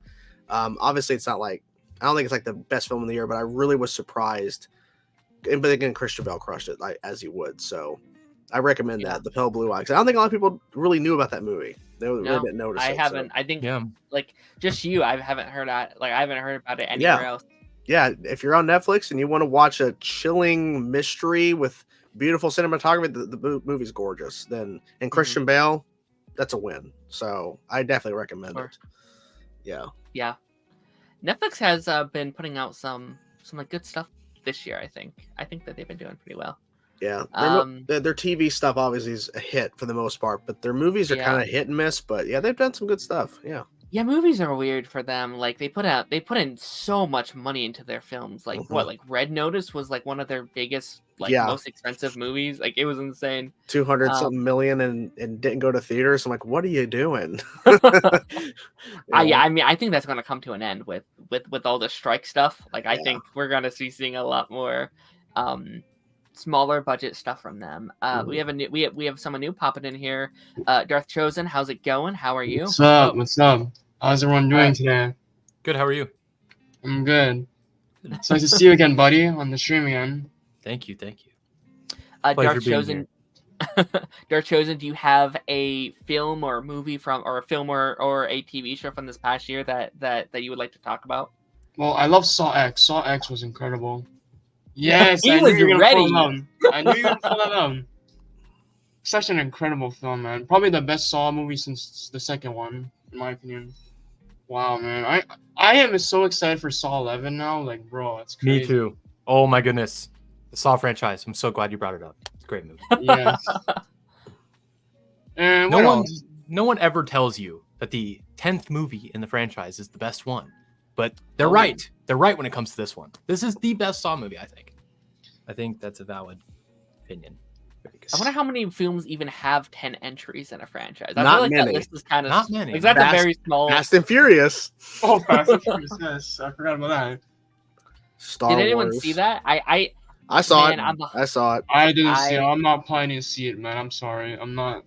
Obviously it's not like, I don't think it's like the best film of the year, but I really was surprised. But again, Christian Bale crushed it as he would. So I recommend that, The Pale Blue Eye. I don't think a lot of people really knew about that movie. They really didn't notice it. I haven't. So. I think like just you. I haven't heard about it anywhere else. Yeah, if you're on Netflix and you want to watch a chilling mystery with beautiful cinematography, the movie's gorgeous. And Christian Bale, that's a win. So I definitely recommend it. Yeah. Netflix has been putting out some like good stuff this year. I think that they've been doing pretty well. Yeah, their TV stuff obviously is a hit for the most part, but their movies are kind of hit and miss. But yeah, they've done some good stuff. Yeah, movies are weird for them. Like they put in so much money into their films. Like like Red Notice was like one of their biggest, most expensive movies. Like it was insane. 200 something million and didn't go to theaters. I'm like, what are you doing? I mean, I think that's gonna come to an end with all the strike stuff. Like I think we're gonna be seeing a lot more smaller budget stuff from them. We have someone new popping in here. Darth Chosen, how's it going? How are you? What's up? How's everyone doing today? Good. How are you? I'm good. It's nice to see you again, buddy, on the stream again. Thank you. Darth Chosen. Darth Chosen, do you have a film or movie or a film or a TV show from this past year that you would like to talk about? Well, I love Saw X. Saw X was incredible. Yes, he was ready. I knew you were gonna pull that out. Such an incredible film, man. Probably the best Saw movie since the second one, in my opinion. Wow, man. I am so excited for Saw 11 now. Like, bro, it's crazy. Me too. Oh my goodness. The Saw franchise. I'm so glad you brought it up. It's a great movie. Yes. And no one ever tells you that the 10th movie in the franchise is the best one. But they're right. They're right when it comes to this one. This is the best Saw movie, I think. I think that's a valid opinion. I wonder how many films even have 10 entries in a franchise. I Not feel like many. that list is kind of not many. Like that's a very small. Fast and Furious. Oh, Fast and Furious. Yes, I forgot about that. Did anyone see that? I saw it. I saw it. I didn't see it. I'm not planning to see it, man. I'm sorry. I'm not.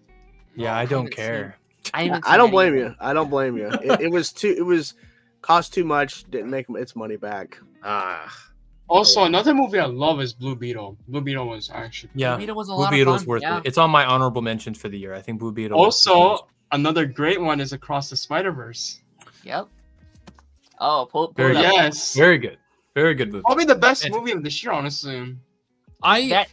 Yeah, I don't care. I don't blame you. It was cost too much. Didn't make its money back. Also, another movie I love is Blue Beetle. Blue Beetle was actually Blue Beetle was a lot of fun. Blue Beetle's worth it. It's on my honorable mentions for the year. I think Blue Beetle. Also, another great one is Across the Spider-Verse. Yep. Oh, pull very it up. Yes. Very good. Very good movie. Probably the best movie of this year, honestly. I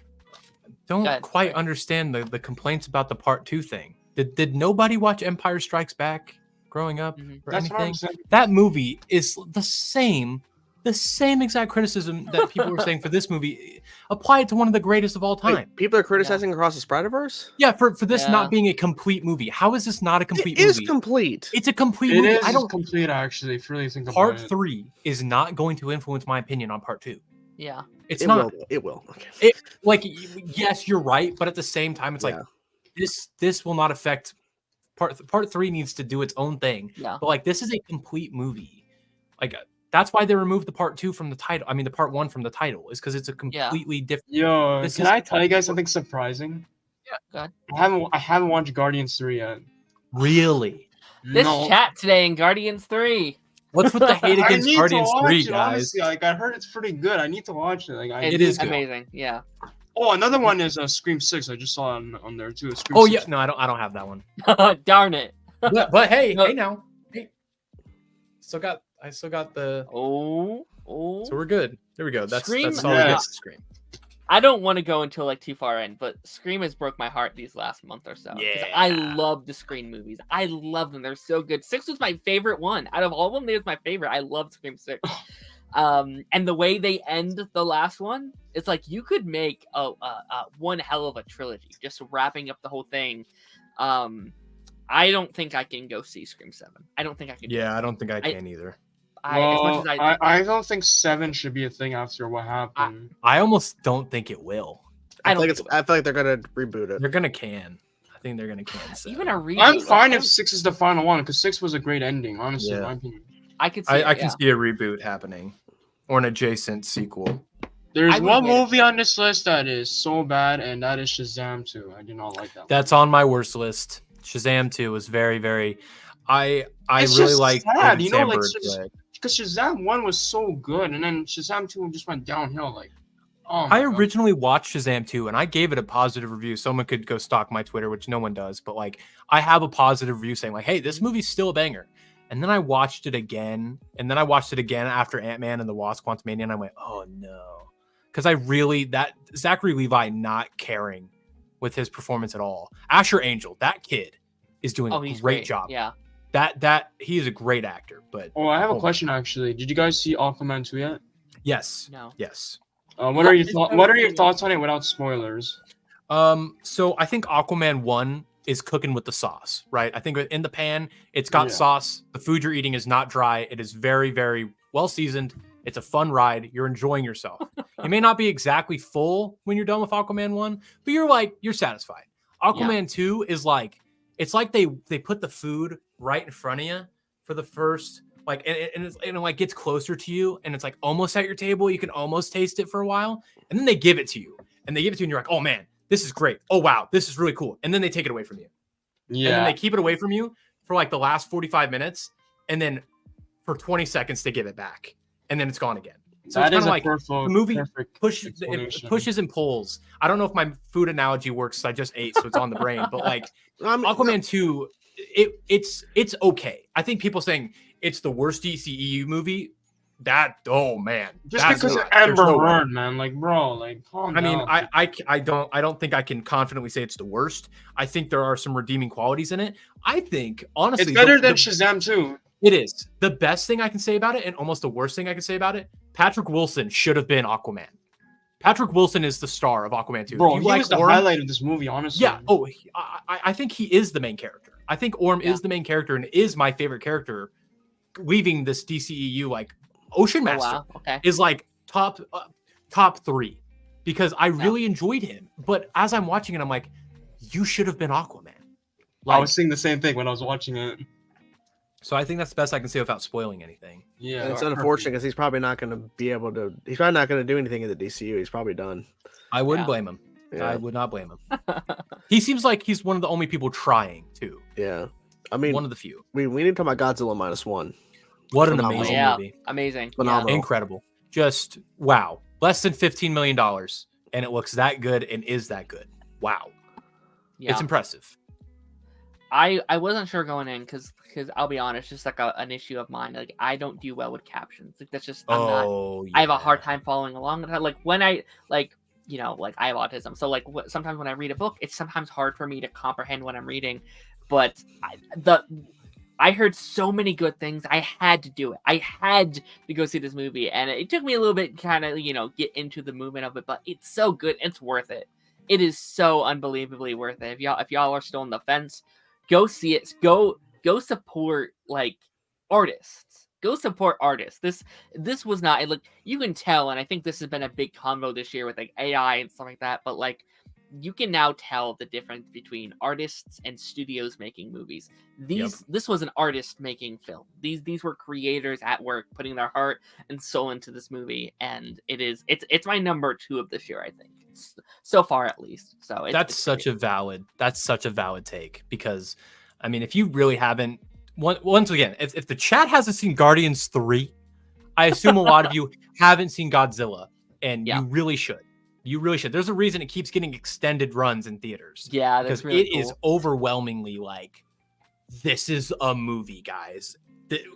don't quite understand the complaints about the part 2 thing. Did nobody watch Empire Strikes Back growing up or That's what I'm anything? saying. That movie is the same exact criticism that people were saying for this movie. Apply it to one of the greatest of all time. Wait, people are criticizing Across the Spider-Verse? Yeah, for this not being a complete movie. How is this not a complete movie? It is complete. It's a complete movie. It is complete, actually, if you really think about it. Part 3 is not going to influence my opinion on part 2. Yeah. It's not. It will. Okay. Yes, you're right, but at the same time, it's like this will not affect part 3 needs to do its own thing. Yeah. But like this is a complete movie. Like that's why they removed the part 2 from the title. I mean the part 1 from the title is because it's a completely different. Yo, can I tell you guys something surprising? Yeah, go ahead. I haven't watched Guardians 3 yet. Really? This chat today in Guardians 3. What's with the hate against Guardians 3, guys? Honestly, like I heard it's pretty good. I need to watch it. Like it is good. Amazing. Yeah. Oh, another one is Scream 6. I just saw on there too. Scream 6. Yeah, no, I don't have that one. Darn it. but hey, now. Hey. I still got the So we're good. There we go. That's Scream, all it is. Scream. I don't want to go until like too far in, but Scream has broke my heart these last month or so. Yeah. I love the Scream movies. I love them. They're so good. 6 was my favorite one. Out of all of them, they was my favorite. I love Scream 6. And the way they end the last one, it's like you could make one hell of a trilogy, just wrapping up the whole thing. I don't think I can go see Scream 7. I don't think I can. Yeah, I don't think I can either. I don't think 7 should be a thing after what happened. I almost don't think it will. I feel like they're gonna reboot it. They're gonna can. I think they're gonna can. Even a reboot. I'm fine if 6 is the final one because 6 was a great ending. Honestly, in my opinion. I could. I can see a reboot happening, or an adjacent sequel. There's one movie on this list that is so bad, and that is Shazam 2. I do not like that. That's on my worst list. Shazam 2 was very, very. I really like. You know, like because Shazam 1 was so good, and then Shazam 2 just went downhill. Like, I originally watched Shazam 2, and I gave it a positive review. Someone could go stalk my Twitter, which no one does, but like I have a positive review saying like, "Hey, this movie's still a banger." And then I watched it again, after Ant-Man and the Wasp: Quantumania, and I went, "Oh no," because that Zachary Levi not caring with his performance at all. Asher Angel, that kid is doing a great job. Yeah. That he is a great actor, but I have a question actually. Did you guys see Aquaman 2 yet? Yes. No. Yes. What are your thoughts on it without spoilers? So I think Aquaman 1 is cooking with the sauce, right? I think in the pan, it's got sauce. The food you're eating is not dry. It is very, very well seasoned. It's a fun ride. You're enjoying yourself. You may not be exactly full when you're done with Aquaman 1, but you're satisfied. Aquaman 2 is like, it's like they put the food right in front of you for the first, like, and it like gets closer to you, and it's like almost at your table. You can almost taste it for a while, and then they give it to you, and you're like, oh man, this is great. Oh wow, this is really cool. And then they take it away from you. Yeah. And then they keep it away from you for like the last 45 minutes, and then for 20 seconds they give it back, and then it's gone again. So it's kind of like the movie pushes and pulls. I don't know if my food analogy works. I just ate, so it's on the brain. But like Aquaman 2, it's okay. I think people saying it's the worst DCEU movie. Oh man, just because of Amber Heard, man. Like, bro, like, calm down. I don't think I can confidently say it's the worst. I think there are some redeeming qualities in it. I think honestly, it's better than Shazam 2. It is. The best thing I can say about it, and almost the worst thing I can say about it, Patrick Wilson should have been Aquaman. Patrick Wilson is the star of Aquaman 2. Bro, he was the highlight of this movie, honestly. Yeah. Oh, I think he is the main character. I think Orm is the main character and is my favorite character. Leaving this DCEU, like Ocean Master is like top 3 because I really enjoyed him. But as I'm watching it, I'm like, you should have been Aquaman. Like, I was saying the same thing when I was watching it. So I think that's the best I can say without spoiling anything. Yeah, and it's unfortunate because he's probably not going to be able to. He's probably not going to do anything in the DCU. He's probably done. I wouldn't blame him. Yeah. I would not blame him. He seems like he's one of the only people trying too. Yeah, I mean, one of the few. We need to talk about Godzilla -1. What an amazing movie! Amazing, phenomenal, incredible. Just wow. Less than $15 million, and it looks that good and is that good. Wow, it's impressive. I wasn't sure going in because I'll be honest, just like an issue of mine. Like I don't do well with captions. Like that's just I have a hard time following along. Like when I like I have autism, so like sometimes when I read a book, it's sometimes hard for me to comprehend what I'm reading. But I heard so many good things. I had to do it. I had to go see this movie, and it took me a little bit kind of get into the movement of it. But it's so good. It's worth it. It is so unbelievably worth it. If y'all are still on the fence, go see it. Go support like artists. go support artists. This was not like you can tell, and I think this has been a big convo this year with like AI and stuff like that. But like you can now tell the difference between artists and studios making movies. This was an artist making film. These were creators at work putting their heart and soul into this movie, and it's my number 2 of this year, I think. So far at least. So that's such a valid take, because I mean, if you really haven't, once again, if the chat hasn't seen Guardians 3, I assume a lot of you haven't seen Godzilla, and you really should. You really should. There's a reason it keeps getting extended runs in theaters. Yeah, because really it is overwhelmingly like, this is a movie, guys.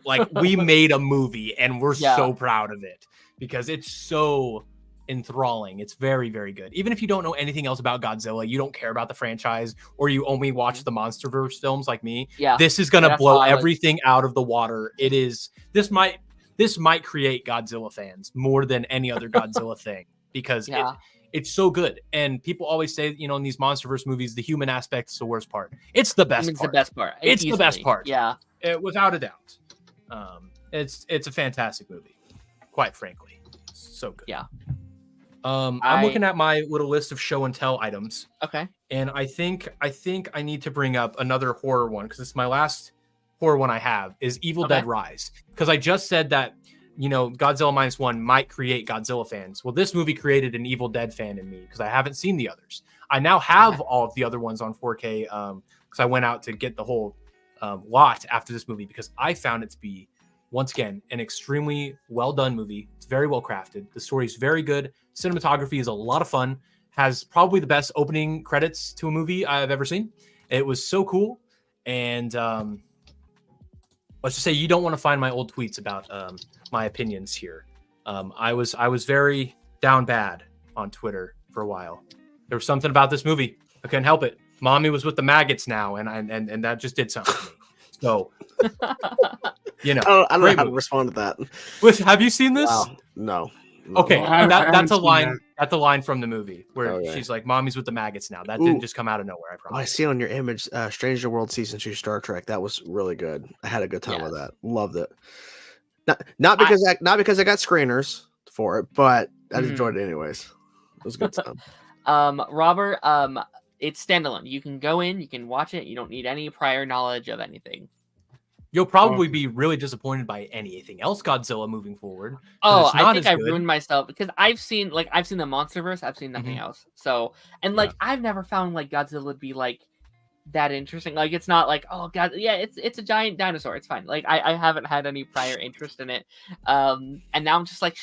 Like, we made a movie, and we're so proud of it because it's so enthralling. It's very, very good. Even if you don't know anything else about Godzilla, you don't care about the franchise, or you only watch the MonsterVerse films like me. Yeah, this is gonna blow everything out of the water. It is. This might create Godzilla fans more than any other Godzilla thing, because it's so good. And people always say, you know, in these MonsterVerse movies, the human aspect is the worst part. It's the best part. It's the best part. It's the best part. Yeah. Without a doubt. It's a fantastic movie, quite frankly. So good. Yeah. I'm looking at my little list of show and tell items. Okay. And I think I need to bring up another horror one, because it's my last horror one I have, is Evil Dead Rise. Because I just said that, you know, Godzilla -1 might create Godzilla fans. Well, this movie created an Evil Dead fan in me, because I haven't seen the others. I now have all of the other ones on 4K, because I went out to get the whole lot after this movie, because I found it to be, once again, an extremely well done movie. It's very well crafted. The story is very good. Cinematography is a lot of fun. Has probably the best opening credits to a movie I've ever seen. It was so cool. And let's just say you don't want to find my old tweets about my opinions here. I was very down bad on Twitter for a while. There was something about this movie. I couldn't help it. Mommy was with the maggots now, and that just did something to me. So, you know, I don't know how to respond to that. Have you seen this? Wow. No. Okay, No, that's a line. that. That's a line from the movie where she's like, "Mommy's with the maggots now." That didn't just come out of nowhere. I promise. I see on your image, Strange New World Season 2 Star Trek. That was really good. I had a good time with that. Loved it. Not because I got screeners for it, but I enjoyed it anyways. It was a good time. Robert, it's standalone. You can go in, you can watch it. You don't need any prior knowledge of anything. You'll probably be really disappointed by anything else Godzilla moving forward. Oh, I think I ruined myself, because I've seen the MonsterVerse. I've seen nothing else. So, and like I've never found like Godzilla to be like that interesting. Like, it's not like, oh god, yeah, it's a giant dinosaur. It's fine. Like I haven't had any prior interest in it. And now I'm just like,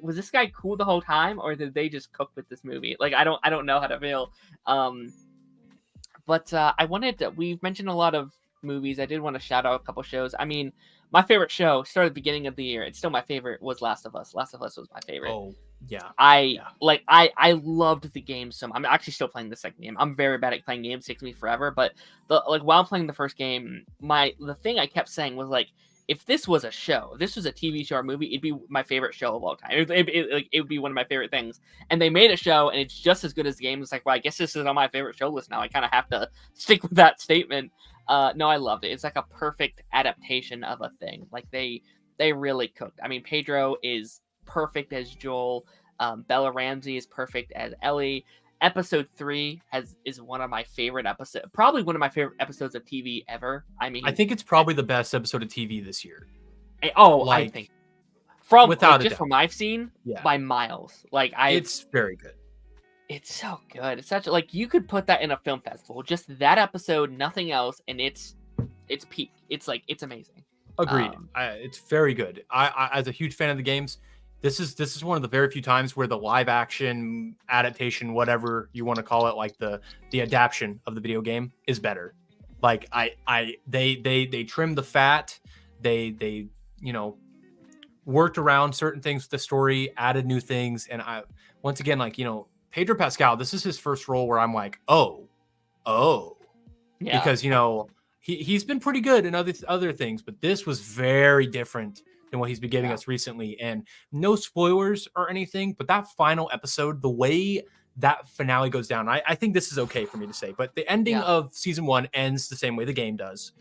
was this guy cool the whole time, or did they just cook with this movie? Like I don't know how to feel. But we've mentioned a lot of movies. I did want to shout out a couple shows. I mean, my favorite show started at the beginning of the year. It's still my favorite, was Last of Us. Last of Us was my favorite. Oh, yeah. I loved the game so much. I'm actually still playing the second game. I'm very bad at playing games. It takes me forever. But while I'm playing the first game, the thing I kept saying was like, if this was a show, this was a TV show or movie, it'd be my favorite show of all time. It would be one of my favorite things. And they made a show, and it's just as good as the game. It's like, well, I guess this is on my favorite show list now. I kind of have to stick with that statement. No, I loved it. It's like a perfect adaptation of a thing. Like they really cooked. I mean, Pedro is perfect as Joel. Bella Ramsey is perfect as Ellie. Episode 3 is one of my favorite episodes. Probably one of my favorite episodes of TV ever. I mean, I think it's probably the best episode of TV this year. I think from I've seen by miles. It's very good. It's so good. It's such like you could put that in a film festival, just that episode, nothing else, and it's peak. It's amazing. Agreed. It's very good. I as a huge fan of the games, this is one of the very few times where the live action adaptation, whatever you want to call it, like the adaptation of the video game, is better. Like they trimmed the fat. They worked around certain things with the story, added new things, and once again, Pedro Pascal, this is his first role where I'm like, oh, yeah. Because he's been pretty good in other things, but this was very different than what he's been giving us recently. And no spoilers or anything, but that final episode, the way that finale goes down, I think this is okay for me to say, but the ending of season 1 ends the same way the game does.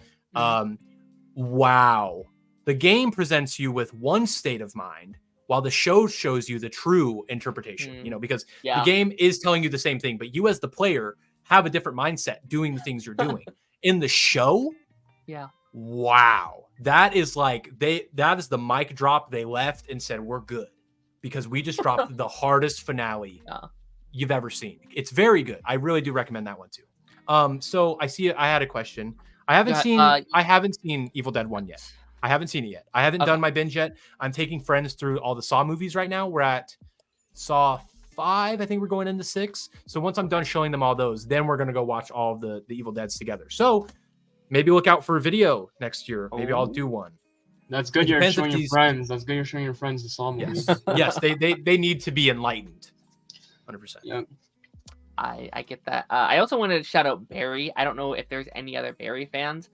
Wow, The game presents you with one state of mind, while the show shows you the true interpretation. You know, because the game is telling you the same thing, but you as the player have a different mindset doing the things you're doing. In the show, wow, that is like that is the mic drop they left and said we're good because we just dropped the hardest finale you've ever seen. It's very good. I really do recommend that one too. So I had a question. I haven't seen Evil Dead 1 yet. I haven't seen it yet. I haven't done my binge yet. I'm taking friends through all the Saw movies right now. We're at Saw 5. I think we're going into 6. So once I'm done showing them all those, then we're going to go watch all of the Evil Deads together. So maybe look out for a video next year. Maybe I'll do one. That's good. You're showing your friends. That's good. You're showing your friends the Saw movies. Yes, they need to be enlightened. 100%. Yep. I get that. I also wanted to shout out Barry. I don't know if there's any other Barry fans.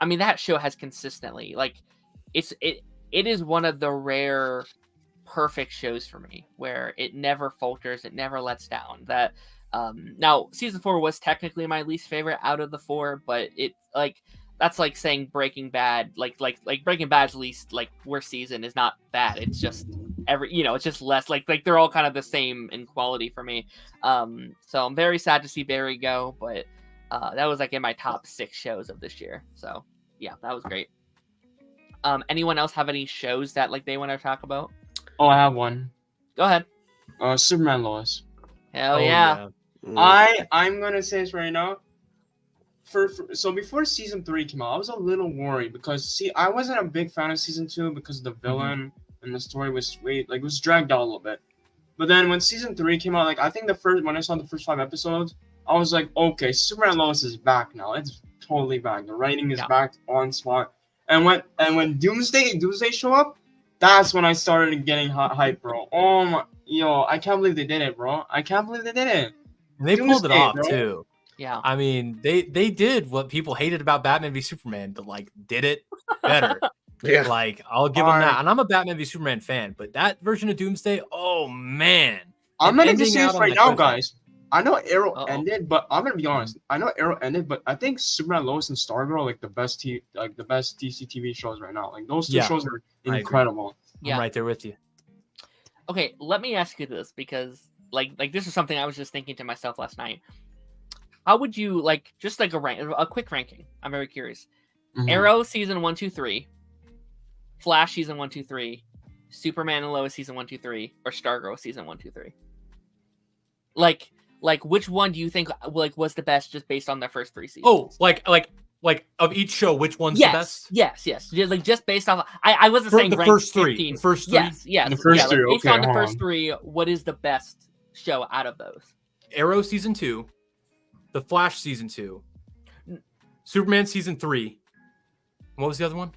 I mean, that show has consistently, like, it is one of the rare perfect shows for me where it never falters, it never lets down. That now season 4 was technically my least favorite out of the 4, but it like that's like saying Breaking Bad, like Breaking Bad's least like worst season is not bad. It's just it's just less like they're all kind of the same in quality for me. So I'm very sad to see Barry go, but that was like in my top 6 shows of this year. So yeah, that was great. Anyone else have any shows that like they want to talk about? Oh, I have one. Go ahead. Superman Lois. Hell yeah. I'm gonna say this right now. So before season 3 came out, I was a little worried because I wasn't a big fan of season 2 because the villain and the story was it was dragged out a little bit. But then when season 3 came out, like I think when I saw the first 5 episodes, I was like, okay, Superman Lois is back now. It's totally back. The writing is back on spot. And when Doomsday show up, that's when I started getting hype, bro. Oh my, I can't believe they did it, bro. I can't believe they did it. And they pulled it off too. Yeah. I mean, they did what people hated about Batman v Superman, but like did it better. Like I'll give them that. And I'm a Batman v Superman fan, but that version of Doomsday, oh man. I'm gonna just say this right now, guys. I know Arrow ended, but I'm gonna be honest. I know Arrow ended, but I think Superman, Lois, and Stargirl are like the best DC TV shows right now. Like those two shows are incredible. I'm right there with you. Okay, let me ask you this because like this is something I was just thinking to myself last night. How would you just like a quick ranking? I'm very curious. Arrow season 1, 2, 3, Flash season 1, 2, 3, Superman and Lois season 1, 2, 3, or Stargirl season 1, 2, 3. Like which one do you think was the best just based on their first 3 seasons? Oh, like of each show, which one's the best? Yes. Just based off. I wasn't saying the first 3. The first 3. Yes. The first 3. Based on the first 3, what is the best show out of those? Arrow season 2, The Flash season 2, Superman season 3. What was the other one?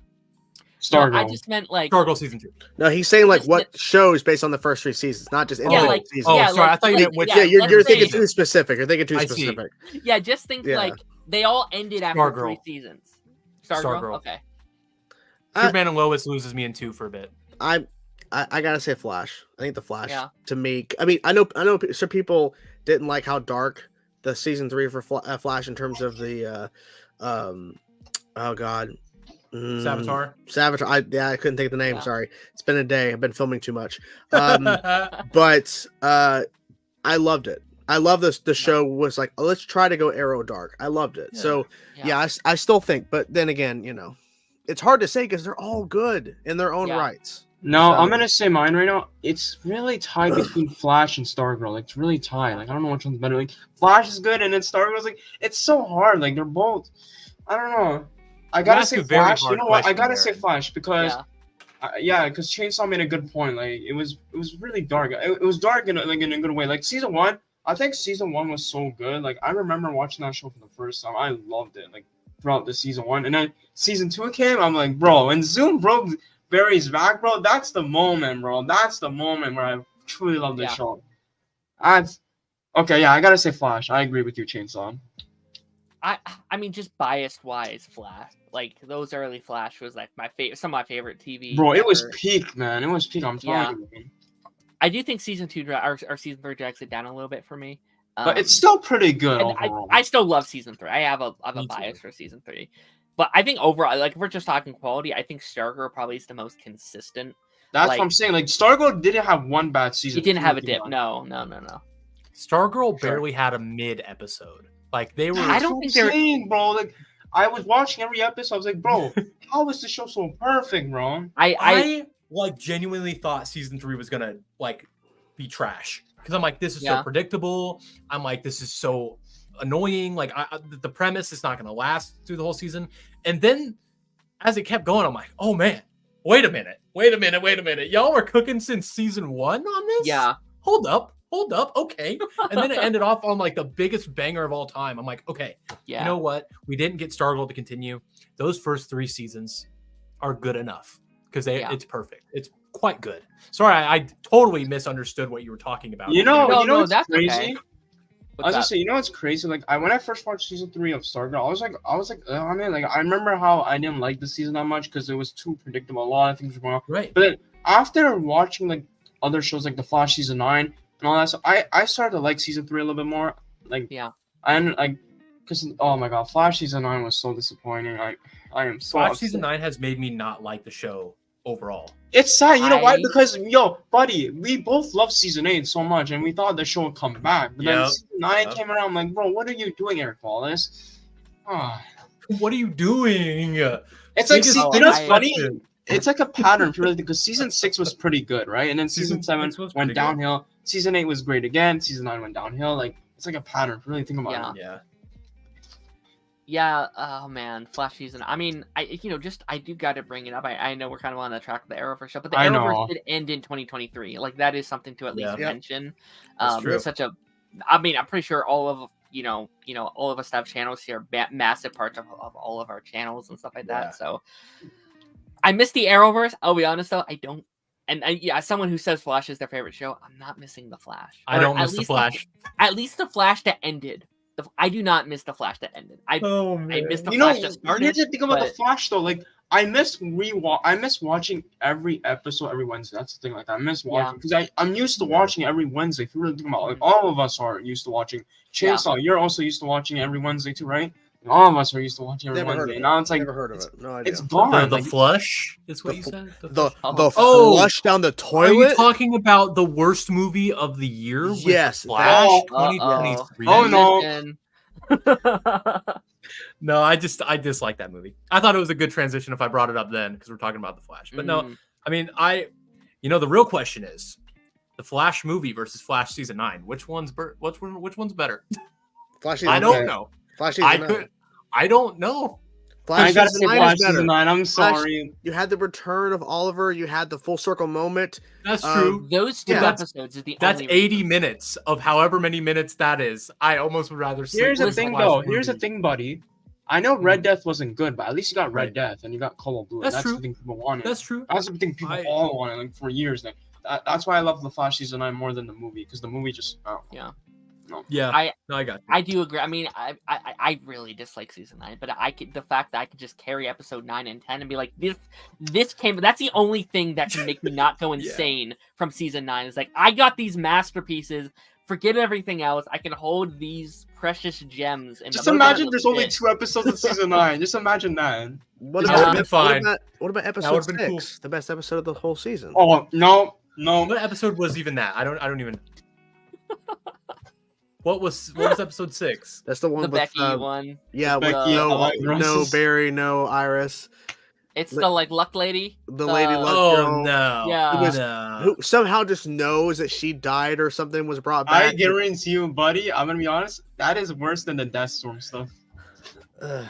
Stargirl. No, I just meant Stargirl season 2. No, he's saying what shows based on the first 3 seasons, not just individual seasons. Sorry, I thought you meant which. You're thinking too specific. You're thinking too specific. Yeah, just think they all ended after 3 seasons. Stargirl. Okay. Superman and Lois loses me in 2 for a bit. I gotta say Flash. I think the Flash to me. I mean, I know some people didn't like how dark the season 3 for Flash in terms of the oh god. Savitar. I couldn't think of the name. Sorry, it's been a day. I've been filming too much. But I loved it. I love this. The show was like, let's try to go Arrow dark. I loved it. So I still think. But then again, it's hard to say because they're all good in their own rights. No, I'm gonna say mine right now. It's really tied between Flash and Stargirl. Like, it's really tied. Like, I don't know which one's better. Like, Flash is good, and then Stargirl's like, it's so hard. Like, they're both. I don't know. I gotta say Flash. You know what? I gotta say Flash because, because Chainsaw made a good point. Like, it was really dark. It was dark in a good way. Like season 1, I think season 1 was so good. Like, I remember watching that show for the first time. I loved it. Like, throughout the season 1, and then season 2 came. I'm like, bro, and Zoom broke Barry's back, bro. That's the moment, bro. That's the moment where I truly love this show. Okay. I gotta say Flash. I agree with you, Chainsaw. I mean, just biased wise, Flash. Like those early Flash was like some of my favorite TV. Bro, it was peak, man. It was peak. I'm telling you. I do think season 2 or season 3 drags it down a little bit for me. But it's still pretty good. I still love season 3. I have a bias for season 3. But I think overall, like if we're just talking quality, I think Stargirl probably is the most consistent. That's Like- what I'm saying. Like Stargirl didn't have one bad season. It didn't have a Think dip. about it. No. Stargirl Sure. barely had a mid episode. Like they were. I don't That's think what I'm they're- saying, bro. Like I was watching every episode. I was like, bro, how is the show so perfect, bro? I like genuinely thought season 3 was gonna like be trash because I'm like, this is Yeah. so predictable. I'm like, this is so annoying. Like the premise is not gonna last through the whole season. And then as it kept going, I'm like, oh man, wait a minute. Y'all were cooking since season 1 on this? Yeah. Hold up. Okay. And then it ended off on like the biggest banger of all time. I'm like, okay, Yeah. you know what? We didn't get Stargirl to continue. Those first 3 seasons are good enough because it's perfect. It's quite good. Sorry, I totally misunderstood what you were talking about. You know, No, you know no, what's that's crazy? okay. I was What's gonna up? say, you know what's crazy? Like, when I first watched season 3 of Stargirl, I was like, I mean, like, I remember how I didn't like the season that much because it was too predictable. A lot of things were going on. Right. But then after watching like other shows like The Flash season 9 and all that stuff, I started to like season 3 a little bit more. Like, Yeah. and like, because oh my god, Flash season 9 was so disappointing. I am so Flash upset. season 9 has made me not like the show overall. It's sad, you know why? I- Because yo, buddy, we both love season 8 so much, and we thought the show would come back. But then Yep. season 9 Yep. came around. I'm like, bro, what are you doing, Eric Wallace? Ah. What are you doing? It's like, Biggest see, Oh, you know what's I- funny? It's like a pattern, if you really think, because season 6 was pretty good, right? And then season Season 7 6 was went pretty good. downhill. Season 8 was great again. Season 9 went downhill. Like, it's like a pattern, if you really think about Yeah. it. Yeah. Yeah, oh man, Flash season. I mean, I do got to bring it up. I know we're kind of on the track of the Arrowverse show, but the I know. Arrowverse did end in 2023. Like that is something to at least Yeah. Yeah. mention. That's true. It's such a. I mean, I'm pretty sure all of all of us that have channels here, massive parts of all of our channels and stuff like Yeah. that. So, I miss the Arrowverse. I'll be honest though, I don't. And yeah, as someone who says Flash is their favorite show, I'm not missing the Flash. I Or don't at miss the least Flash. At least the Flash that ended. I do not miss the Flash that ended. Oh I missed the You know, Flash that started. here's the thing about the but- Flash though. Like, I miss watching every episode every Wednesday. That's the thing. Like, I miss watching because I'm used to watching every Wednesday. If you really think about it, like, all of us are used to watching Chainsaw. You're also used to watching every Wednesday too, right? And all of us are used to watching every Never heard of Wednesday. it. Now it's like Never heard of it. No idea. it's gone. The Like, flush is what The you said? the Oh. flush down the Are you toilet. talking about the worst movie of the year? with Yes, Flash that- 2023. Oh, no. Listen. No, I dislike that movie. I thought it was a good transition if I brought it up then because we're talking about the Flash. But no, Mm. I mean, the real question is the Flash movie versus Flash season 9. Which one's better? Flash I season don't nine. know. Flash season I nine. could. I don't know. Flash I gotta season say nine Flash is better. season 9. I'm Flash- sorry. You had the return of Oliver. You had the full circle moment. That's Um, true. Those two Yeah, episodes is the That's only 80 minutes of however many minutes that is. I almost would rather see. Here's the Listen, thing, Flash though. Here's the movie. thing, buddy. I know Red Death wasn't good, but at least you got Red Right. Death and you got Color Blue. That's That's true. the thing people wanted. That's true. That's the thing people I- all wanted, like, for years. Like, that's why I love the Flash season 9 more than the movie, because the movie just Yeah. I- no, I got you. I do agree. I mean, I really dislike season 9, but the fact that I could just carry episode 9 and 10 and be like, this came. That's the only thing that can make me not go insane from season 9. Is like, I got these masterpieces. Forget everything else. I can hold these precious gems. In Just the imagine bottom there's of only it. 2 episodes of season 9. Just imagine that. What That about, would've been fine. what about episode would've been 6? cool. The best episode of the whole season. Oh, no. What episode was even that? I don't even. What was episode 6? That's the one The with Becky one. Yeah, with Becky, no, I like no Roses. Barry, no Iris. It's Li- the like luck lady. The lady luck Oh girl no! Yeah. It was- no. who somehow just knows that she died or something was brought I back. guarantee you, buddy, I'm gonna be honest, that is worse than the Deathstorm stuff. Ugh.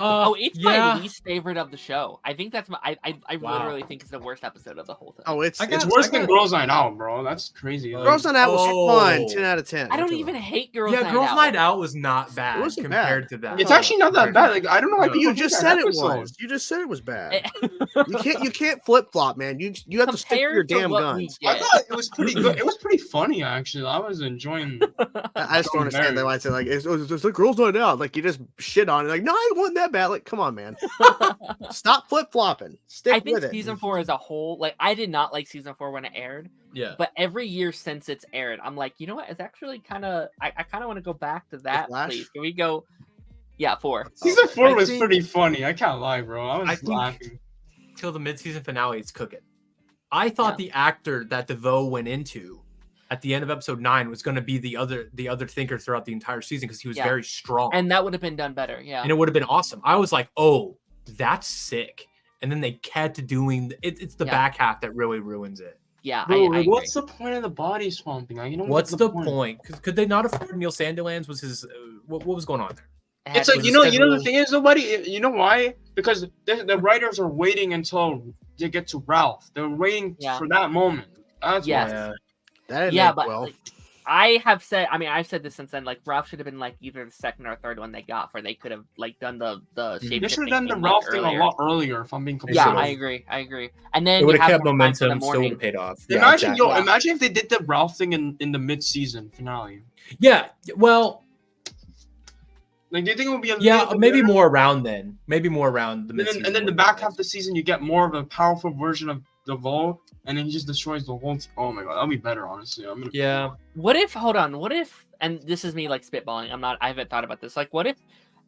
Oh, it's my yeah. least favorite of the show. I think that's I Wow. literally think it's the worst episode of the whole thing. Oh, it's I It's got- worse I than got- Girls Night Out, bro. That's crazy. Like, Girls Night Out was fun. Oh. 10 out of 10. I don't even hate Girls Yeah, Night Girls Out. Night Out was not bad wasn't compared bad. to that. it's actually not that bad. Like, I don't know why No. people You just hate that said it episode. was. You just said it was bad. It- You can't flip flop, man. You have to stick to your Compared to damn what we guns. I get. thought it was pretty good. It was pretty funny, actually. I was enjoying. I just don't understand. They Mary. like to like it's the Girls Night Out. Like you just shit on it. Like no, it wasn't that bad. Like come on, man. Stop flip flopping. Stick I think with it. season 4 as a whole, like I did not like season 4 when it aired, Yeah. but every year since it's aired, I'm like, you know what? It's actually kind of I kind of want to go back to that Flash? place. Can we go? Yeah, 4. Season 4 I was think- pretty funny. I can't lie, bro. I I was think- laughing. Till the mid-season finale, it's cooking. I thought the actor that DeVoe went into at the end of episode 9 was going to be the other thinker throughout the entire season because he was very strong, And that would have been done better. Yeah. and it would have been awesome. I was like, oh, that's sick. And then they kept doing it's the back half that really ruins it. Yeah, Bro, I agree. what's the point of the body swamping? Like, you know, What's the point? Could they not afford Neil Sandilands? Was his what was going on there? It's Had like to was you know the scheduled- thing is nobody. You know why? Because the writers are waiting until they get to Ralph. They're waiting for that moment. That's Yes. why. That didn't Yeah, end but well. like, I have said, I mean, I've said this since then. Like, Ralph should have been like either the second or third one they got, for they could have like done the shape. They should have done the Ralph thing a lot earlier. If I'm being completely Yeah, honest. I agree. And then It would you have have kept more time for the momentum, still would morning. have paid off. Imagine, Yeah. imagine if they did the Ralph thing in the mid-season finale. Yeah, well, Like, do you think it would be a yeah, little bit maybe better? more around then. Maybe more around the And mid-season. then the would back be half of the season, you get more of a powerful version of DeVoe, and then he just destroys the whole. Oh my god, that'll be better, honestly. Yeah. What if? Hold on. What if? And this is me like spitballing. I haven't thought about this. Like, what if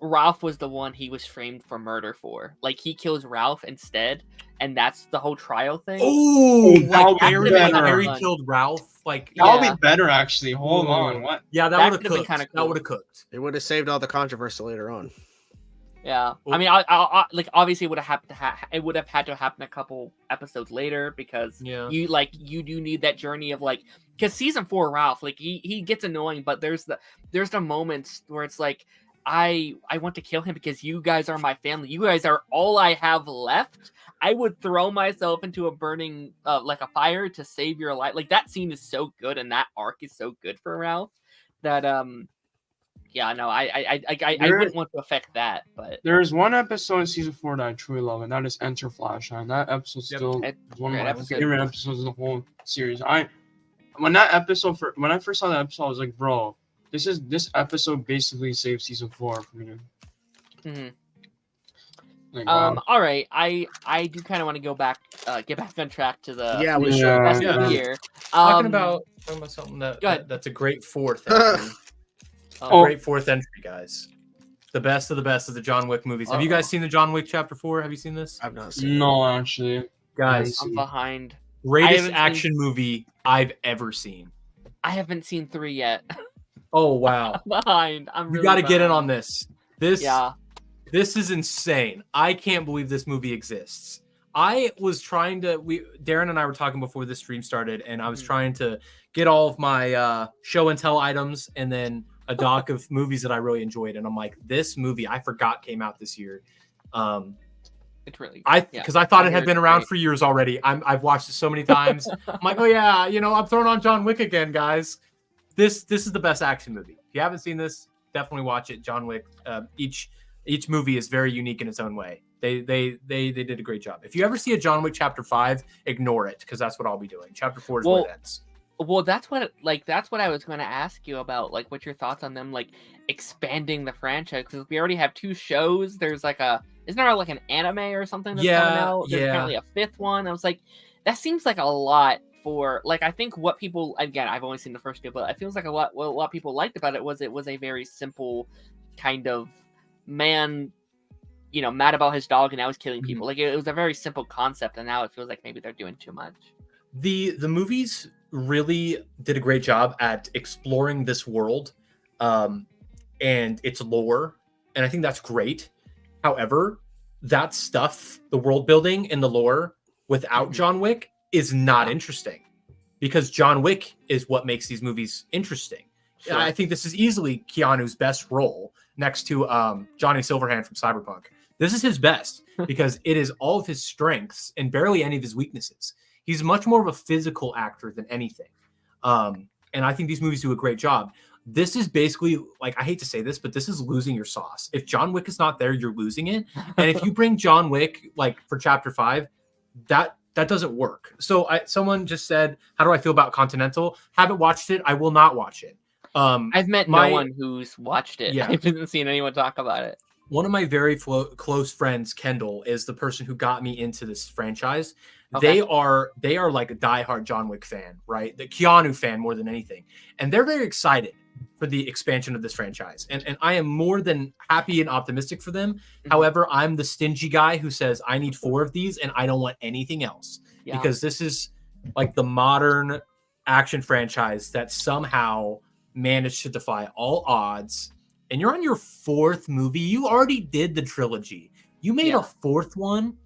Ralph was the one he was framed for murder for? Like, he kills Ralph instead, and that's the whole trial thing. Oh, that would like be Harry, better. Harry killed Ralph. Like, That'll Yeah. be better, actually. Hold Ooh. on, what? yeah, That that would have could've been cooked. kinda That cool. would have cooked. It would have saved all the controversy later on. Yeah, Well- I mean, I like obviously it would have happened to it would have had to happen a couple episodes later because Yeah. you do need that journey of like, because season 4 Ralph, like he gets annoying, but there's the moments where it's like I want to kill him because you guys are my family, you guys are all I have left. I would throw myself into a burning like a fire to save your life. Like, that scene is so good and that arc is so good for Ralph that yeah, no, I wouldn't want to affect that, but There's one episode in season 4 that I truly love, and that is Enter Flashline. That episode Yep. still It's is one of great my episode. favorite episodes in the whole series. When I first saw that episode, I was like, bro, this episode basically saved season 4 for me. mhm. Like, wow. All right, I do kind of want to go back, get back on track to the Yeah, we should. Yeah. best Yeah. of the year. Talking about something go ahead. that's a great fourth entry. Oh. Great fourth entry, guys. The best of the John Wick movies. Have you guys seen the John Wick Chapter 4? Have you seen this? I've not seen. No, actually. Guys, I'm behind. I greatest haven't action movie I've ever seen. I haven't seen 3 yet. Oh wow. I'm behind. I'm You really got to get in behind. on this. Yeah. This is insane. I can't believe this movie exists. I was trying to Darren and I were talking before this stream started, and I was trying to get all of my show and tell items and then a doc of movies that I really enjoyed, and I'm like, this movie I forgot came out this year. It's really Because I thought I it had hear been it's around great. for years already. I've watched it so many times. I'm like, oh yeah, I'm throwing on John Wick again, guys. This is the best action movie. If you haven't seen this, definitely watch it. John Wick. Each movie is very unique in its own way. They did a great job. If you ever see a John Wick Chapter 5, ignore it because that's what I'll be doing. Chapter 4 is where it ends. Well, that's what I was going to ask you about. Like, what's your thoughts on them like expanding the franchise? Because we already have 2 shows. There's like isn't there like an anime or something that's coming out? There's apparently a 5th one. I was like, that seems like a lot for like. I think what people, again, I've only seen the first 2, but it feels like a lot of people liked about it was a very simple kind of man, mad about his dog and now he's killing people. Like, it was a very simple concept, and now it feels like maybe they're doing too much. The movies really did a great job at exploring this world and its lore, and I think that's great. However, that stuff, the world building and the lore without John Wick is not interesting, because John Wick is what makes these movies interesting. Sure. I think this is easily Keanu's best role next to Johnny Silverhand from Cyberpunk. This is his best because it is all of his strengths and barely any of his weaknesses. He's much more of a physical actor than anything. And I think these movies do a great job. This is basically, like, I hate to say this, but this is losing your sauce. If John Wick is not there, you're losing it. And if you bring John Wick, like, for Chapter 5, that doesn't work. So someone just said, how do I feel about Continental? Haven't watched it. I will not watch it. I've met no one who's watched it. Yeah. I haven't seen anyone talk about it. One of my very close friends, Kendall, is the person who got me into this franchise. Okay. They are like a diehard John Wick fan, right? The Keanu fan more than anything. And they're very excited for the expansion of this franchise. And I am more than happy and optimistic for them. However, I'm the stingy guy who says I need 4 of these and I don't want anything else. Yeah. Because this is like the modern action franchise that somehow managed to defy all odds. And you're on your 4th movie. You already did the trilogy. You made a 4th one,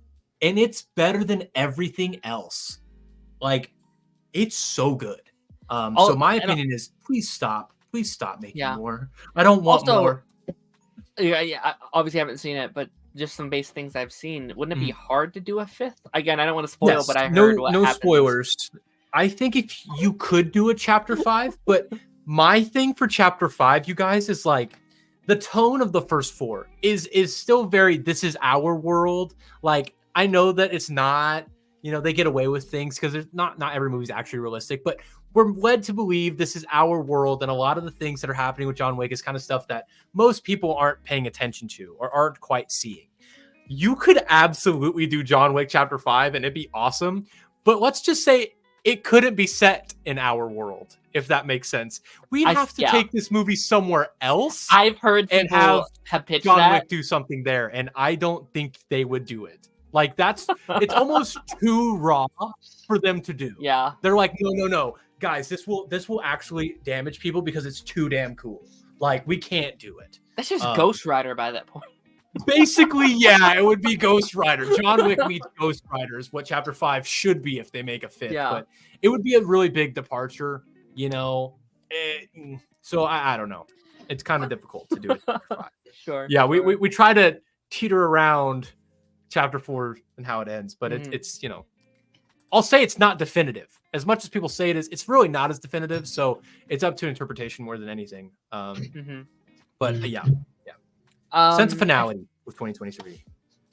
and it's better than everything else. Like, it's so good. So my opinion is, please stop making more. I don't want more. Yeah. I obviously haven't seen it, but just some base things I've seen. Wouldn't it be hard to do a 5th? Again, I don't want to spoil, but I heard what happens. Spoilers. I think if you could do a chapter 5, but my thing for chapter 5, you guys, is like the tone of the first 4 is still very, this is our world. Like, I know that it's not, they get away with things because there's not every movie is actually realistic, but we're led to believe this is our world. And a lot of the things that are happening with John Wick is kind of stuff that most people aren't paying attention to or aren't quite seeing. You could absolutely do John Wick chapter 5 and it'd be awesome. But let's just say it couldn't be set in our world, if that makes sense. We'd have to take this movie somewhere else. I've heard people and have pitched John Wick do something there. And I don't think they would do it. Like, it's almost too raw for them to do. Yeah. They're like, no. Guys, this will actually damage people because it's too damn cool. Like, we can't do it. That's just Ghost Rider by that point. Basically, yeah, it would be Ghost Rider. John Wick meets Ghost Rider is what chapter 5 should be if they make a 5th. Yeah. But it would be a really big departure, so I don't know. It's kind of difficult to do it. Sure. Yeah, we try to teeter around chapter 4 and how it ends, but it's I'll say it's not definitive. As much as people say it is, it's really not as definitive. So it's up to interpretation more than anything. But yeah. Sense of finality with 2023.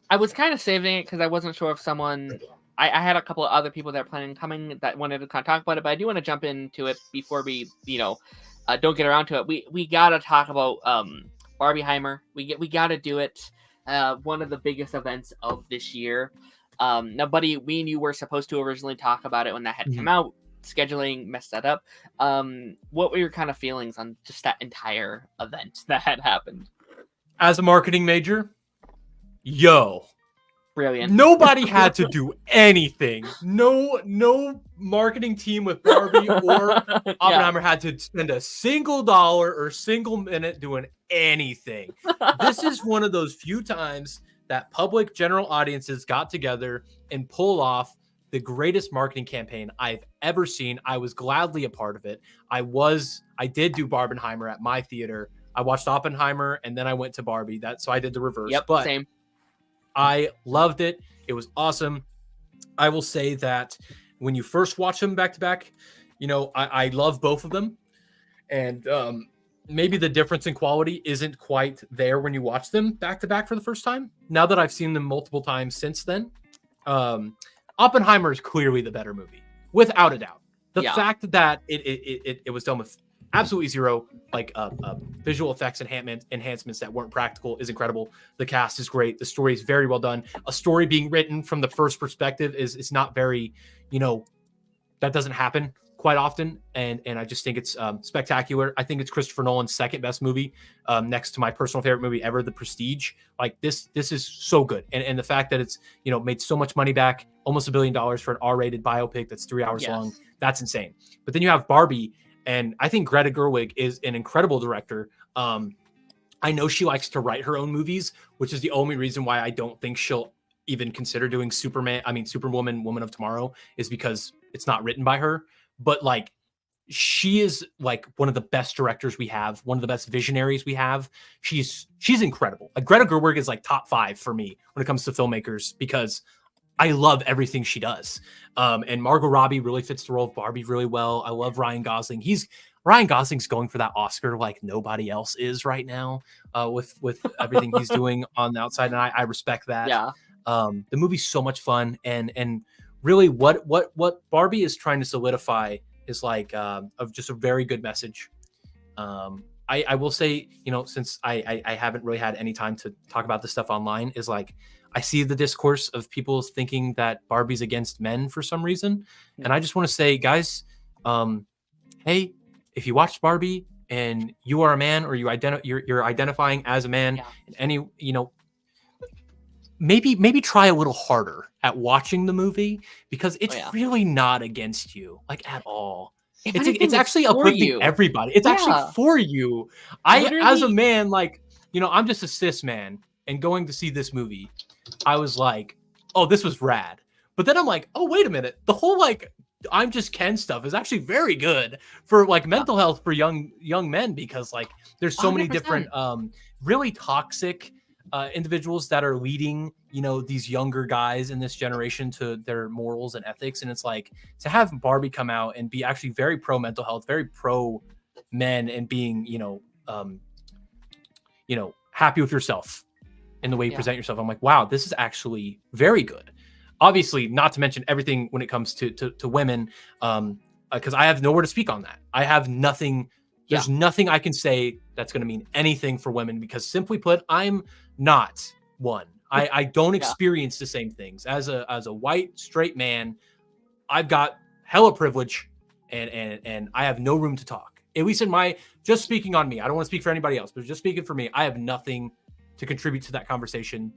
I was kind of saving it because I wasn't sure if someone. I had a couple of other people that are planning on coming that wanted to kind of talk about it, but I do want to jump into it before we, don't get around to it. We gotta talk about Barbieheimer. We gotta do it. One of the biggest events of this year. Now, buddy, we and you were supposed to originally talk about it when that had come out. Scheduling messed that up. What were your kind of feelings on just that entire event that had happened? As a marketing major, brilliant. Nobody had to do anything. No marketing team with Barbie or Oppenheimer had to spend a single dollar or single minute doing anything. This is one of those few times that public general audiences got together and pull off the greatest marketing campaign I've ever seen. I was gladly a part of it. I did do Barbenheimer at my theater. I watched Oppenheimer and then I went to Barbie. So I did the reverse. Yep, but same. I loved it. It was awesome. I will say that when you first watch them back to back, I love both of them. And maybe the difference in quality isn't quite there when you watch them back to back for the first time. Now that I've seen them multiple times since then, Oppenheimer is clearly the better movie, without a doubt. The fact that it was done with absolutely zero visual effects enhancements that weren't practical is incredible. The cast is great. The story is very well done. A story being written from the first perspective is not very, that doesn't happen quite often. And I just think it's spectacular. I think it's Christopher Nolan's second best movie, next to my personal favorite movie ever, The Prestige. Like this is so good. And the fact that it's, made so much money back, almost $1 billion for an R-rated biopic that's 3 hours long. That's insane. But then you have Barbie. And I think Greta Gerwig is an incredible director. I know she likes to write her own movies, which is the only reason why I don't think she'll even consider doing Superwoman, Woman of Tomorrow, is because it's not written by her. But she is one of the best directors we have, one of the best visionaries we have. She's incredible. Greta Gerwig is top 5 for me when it comes to filmmakers because I love everything she does. And Margot Robbie really fits the role of Barbie really well. I love Ryan Gosling. Ryan Gosling's going for that Oscar like nobody else is right now, with everything he's doing on the outside. And I respect that. Yeah. The movie's so much fun. And really what Barbie is trying to solidify is of just a very good message. I will say, since I haven't really had any time to talk about this stuff online, is I see the discourse of people thinking that Barbie's against men for some reason. And I just want to say, guys, hey, if you watched Barbie and you are a man, or you're identifying as a man, and any, you know, maybe try a little harder at watching the movie, because it's really not against you, like, at all. It's actually uplifting everybody. It's actually for you. As a man, like, you know, I'm just a cis man, and going to see this movie, I was like, oh, this was rad. But then I'm like, oh, wait a minute. The whole, like, I'm just Ken stuff is actually very good for, like, mental health for young men, because, like, there's so 100%. Many different really toxic individuals that are leading, you know, these younger guys in this generation to their morals and ethics. And it's like, to have Barbie come out and be actually very pro mental health, very pro men, and being, you know, happy with yourself in the way you present yourself. I'm like, wow, this is actually very good. Obviously, not to mention everything when it comes to women, because I have nowhere to speak on that. I have nothing. There's nothing I can say that's going to mean anything for women, because, simply put, I'm not one. I don't experience the same things as a white straight man. I've got hella privilege, and I have no room to talk. At least just speaking on me. I don't want to speak for anybody else, but just speaking for me, I have nothing to contribute to that conversation.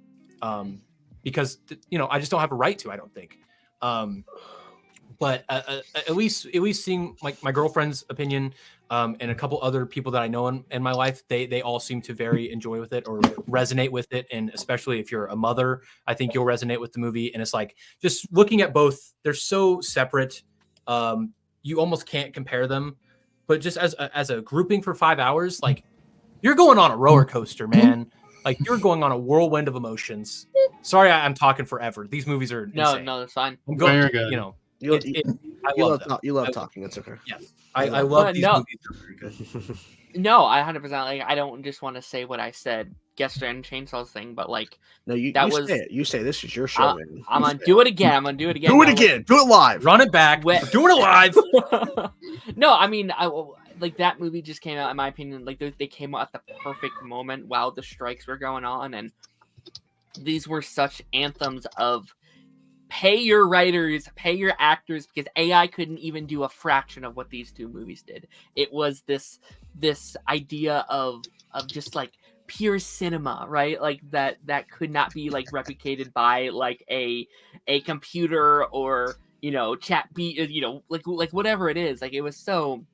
Because, you know, I just don't have a right to, I don't think. But at least seeing my girlfriend's opinion, and a couple other people that I know in my life, they all seem to very enjoy with it or resonate with it. And especially if you're a mother, I think you'll resonate with the movie. And it's like, just looking at both, they're so separate. You almost can't compare them. But just as a grouping for 5 hours, like, you're going on a roller coaster, man. Like, you're going on a whirlwind of emotions. Sorry, I'm talking forever. These movies are insane. No, that's fine. I'm going, Very good. you know, you love talking. It's okay. Yeah, I love these movies. They're very good. No, I 100%, like, I don't just want to say what I said yesterday on Chainsaw's thing, but, like, no, you say it. You say this is your show. I'm gonna do it again. Do it again. Do it live. Run it back. We're doing it live. No, I mean, like, that movie just came out, in my opinion, like, they came out at the perfect moment while the strikes were going on, and these were such anthems of pay your writers, pay your actors, because AI couldn't even do a fraction of what these two movies did. It was this idea of just, like, pure cinema, right? Like, that could not be, like, replicated by, like, a computer or, you know, chat beat, you know, like whatever it is. Like, it was so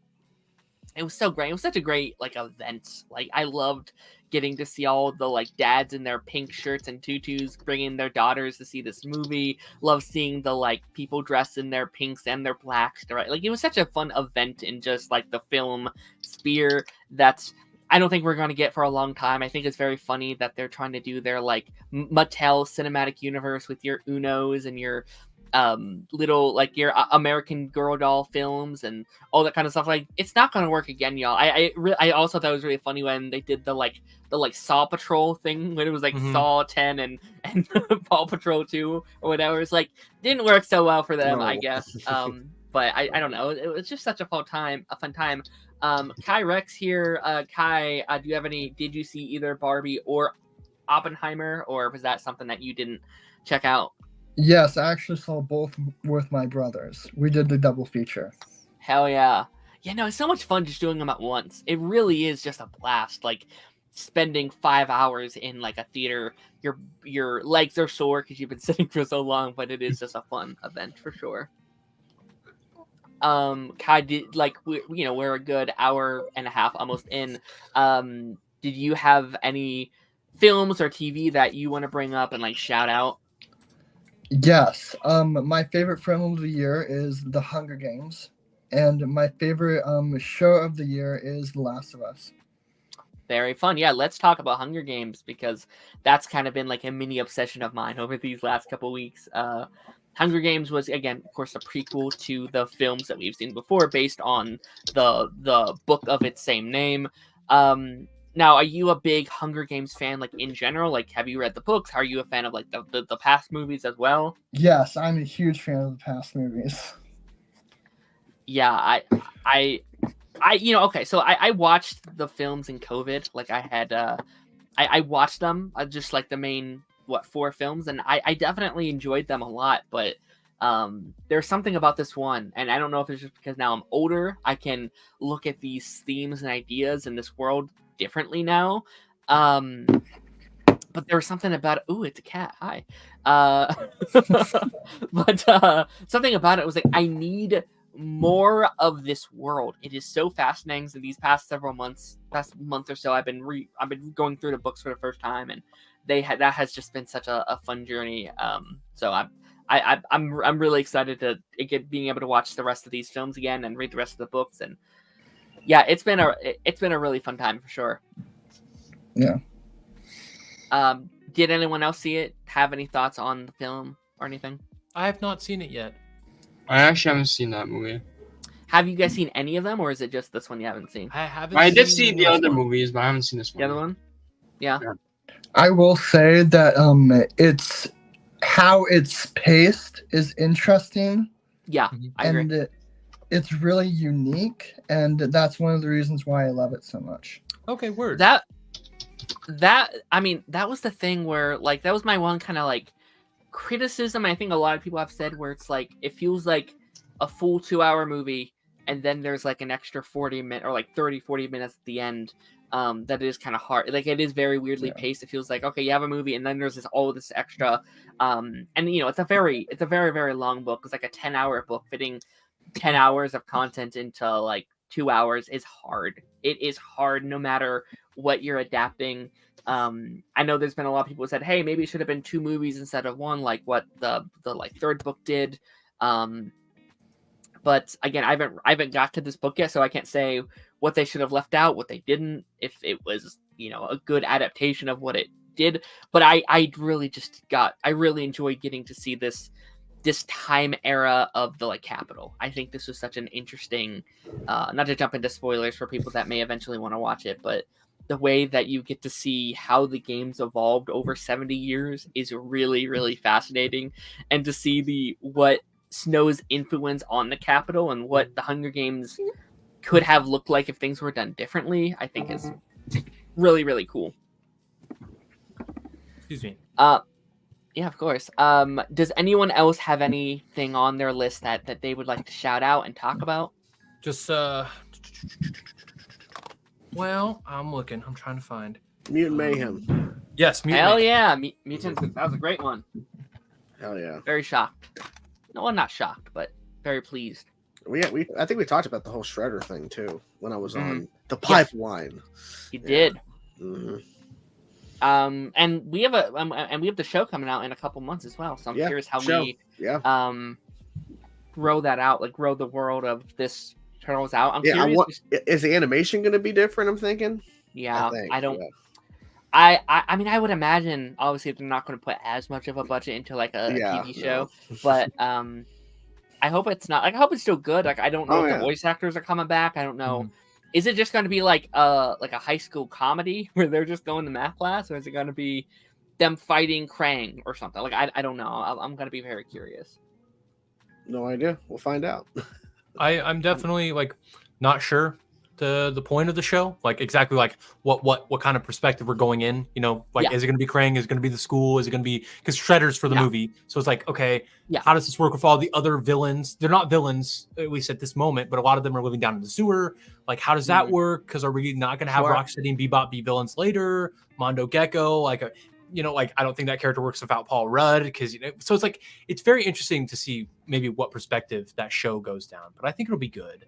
great. It was such a great, like, event. Like, I loved getting to see all the, like, dads in their pink shirts and tutus bringing their daughters to see this movie. Love seeing the, like, people dressed in their pinks and their blacks, right? Like, it was such a fun event in just, like, the film sphere that's, I don't think we're going to get for a long time. I think it's very funny that they're trying to do their, like, Mattel cinematic universe with your Unos and your little, like, your American Girl doll films and all that kind of stuff. Like, it's not going to work again, y'all. I also thought it was really funny when they did the Saw Patrol thing, when it was like Saw 10 and Paw Patrol 2 or whatever. It's like, didn't work so well for them, I guess. But I don't know. It was just such a fun time. Kai Rex here. Kai, do you have did you see either Barbie or Oppenheimer, or was that something that you didn't check out? Yes, I actually saw both with my brothers. We did the double feature. Hell yeah. Yeah, no, it's so much fun just doing them at once. It really is just a blast. Like, spending 5 hours in, like, a theater, your legs are sore because you've been sitting for so long, but it is just a fun event for sure. Kai, we're a good hour and a half almost in. Did you have any films or TV that you want to bring up and, like, shout out? Yes. My favorite film of the year is The Hunger Games, and my favorite show of the year is The Last of Us. Very fun. Yeah, let's talk about Hunger Games, because that's kind of been like a mini obsession of mine over these last couple weeks. Hunger Games was, again, of course, a prequel to the films that we've seen before, based on the book of its same name. Now, are you a big Hunger Games fan, like, in general? Like, have you read the books? Are you a fan of, like, the past movies as well? Yes, I'm a huge fan of the past movies. Yeah, okay, so I watched the films in COVID. Like, I had, I watched them, just, like, the main, 4 films, and I definitely enjoyed them a lot, but There's something about this one, and I don't know if it's just because now I'm older, I can look at these themes and ideas in this world differently now. But there was something about it. Ooh, it's a cat. Hi. But something about it was like, I need more of this world. It is so fascinating. So these past month or so, I've been going through the books for the first time, and that has just been such a fun journey. So I'm really excited to being able to watch the rest of these films again and read the rest of the books. And yeah, it's been a really fun time for sure. Yeah. Did anyone else see it? Have any thoughts on the film or anything? I have not seen it yet. I actually haven't seen that movie. Have you guys seen any of them, or is it just this one you haven't seen? I haven't. I did see the other movies, but I haven't seen this one. The other one? Yeah. I will say that it's how it's paced is interesting. Yeah, I agree. And it's really unique, and that's one of the reasons why I love it so much. Okay, word. That I mean, that was the thing where, like, that was my one kind of like criticism. I think a lot of people have said where it's like it feels like a full 2-hour movie, and then there's like an extra 40 minutes or like 30-40 minutes at the end. That is kind of hard. Like, it is very weirdly paced. It feels like, okay, you have a movie and then there's all this extra, and it's a very, very long book. It's like a 10-hour book. Fitting 10 hours of content into like 2 hours is hard. It is hard no matter what you're adapting. I know there's been a lot of people who said, hey, maybe it should have been 2 movies instead of 1, like what the like third book did. But again, I haven't got to this book yet, so I can't say what they should have left out, what they didn't, if it was, a good adaptation of what it did. But I really enjoyed getting to see this time era of the like capital. I think this was such an interesting, not to jump into spoilers for people that may eventually want to watch it, but the way that you get to see how the games evolved over 70 years is really, really fascinating. And to see what Snow's influence on the capital and what the Hunger Games could have looked like if things were done differently, I think is really, really cool. Excuse me. Yeah, of course. Does anyone else have anything on their list that they would like to shout out and talk about? Just well, I'm looking. I'm trying to find Mutant Mayhem. Yes, Mutant Hell Mayhem. yeah, Mutants. That was a great one. Hell yeah. Very shocked. No, well, not shocked, but very pleased. I think we talked about the whole Shredder thing too when I was on the pipeline. You did. Mm-hmm. And we have the show coming out in a couple months as well. So I'm curious how we grow that out, like grow the world of this Turtles out. I'm curious. Is the animation going to be different? I'm thinking. Yeah, I don't. Yeah. I mean, I would imagine obviously they're not going to put as much of a budget into like a TV show, but I hope it's not. Like, I hope it's still good. Like, I don't know if the voice actors are coming back. I don't know. Mm-hmm. Is it just going to be like a high school comedy where they're just going to math class, or is it going to be them fighting Krang or something? Like, I don't know. I'm going to be very curious. No idea. We'll find out. I'm definitely like not sure the point of the show, like exactly like what kind of perspective we're going in, like is it going to be Krang, is it going to be the school, is it going to be, because Shredder's for the movie, so it's like, okay, how does this work with all the other villains? They're not villains, at least at this moment, but a lot of them are living down in the sewer. Like, how does that work? Because are we not going to have Rocksteady and Bebop be villains later? Mondo Gecko, like I don't think that character works without Paul Rudd, because so it's like it's very interesting to see maybe what perspective that show goes down, but I think it'll be good.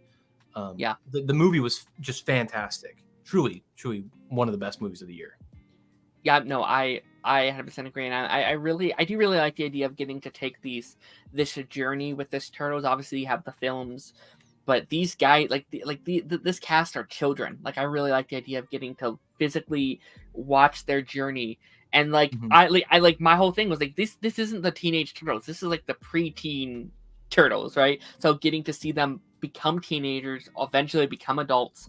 The movie was just fantastic. Truly one of the best movies of the year. Yeah, no, I 100% agree, and I do really like the idea of getting to take this journey with this Turtles. Obviously, you have the films, but these guys, this cast are children. Like, I really like the idea of getting to physically watch their journey, and I like my whole thing was like this isn't the teenage Turtles. This is like the preteen Turtles, right? So getting to see them become teenagers, eventually become adults.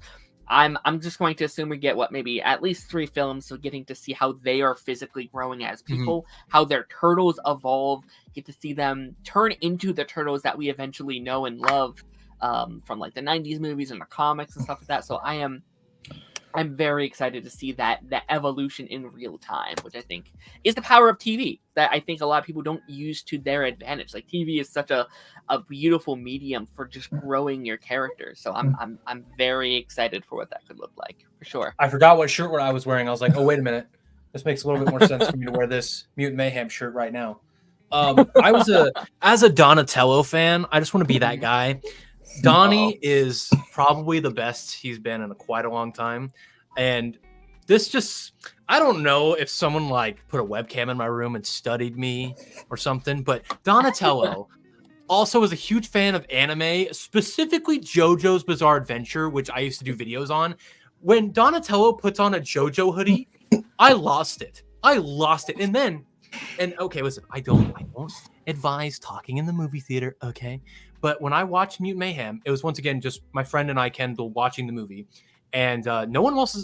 I'm just going to assume we get maybe at least 3 films, so getting to see how they are physically growing as people, how their turtles evolve, get to see them turn into the turtles that we eventually know and love from like the 90s movies and the comics and stuff like that. So I am I'm very excited to see that evolution in real time, which I think is the power of TV that I think a lot of people don't use to their advantage. Like TV is such a beautiful medium for just growing your characters. So I'm very excited for what that could look like for sure. I forgot what shirt I was wearing. I was like, oh wait a minute, this makes a little bit more sense for me to wear this Mutant Mayhem shirt right now. As a Donatello fan, I just want to be that guy. Donnie is probably the best he's been in quite a long time. And this just, I don't know if someone like put a webcam in my room and studied me or something, but Donatello also is a huge fan of anime, specifically JoJo's Bizarre Adventure, which I used to do videos on. When Donatello puts on a JoJo hoodie, I lost it. And okay, listen, I don't advise talking in the movie theater, okay? But when I watched Mutant Mayhem, it was once again just my friend and I, Kendall, watching the movie, and no one else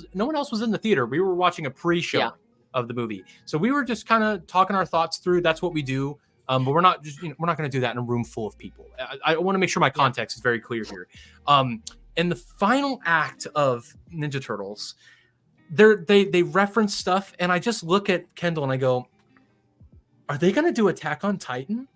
was in the theater. We were watching a pre-show of the movie, so we were just kind of talking our thoughts through. That's what we do, but we're not going to do that in a room full of people. I want to make sure my context is very clear here. In the final act of Ninja Turtles, they reference stuff, and I just look at Kendall and I go, "Are they going to do Attack on Titan?"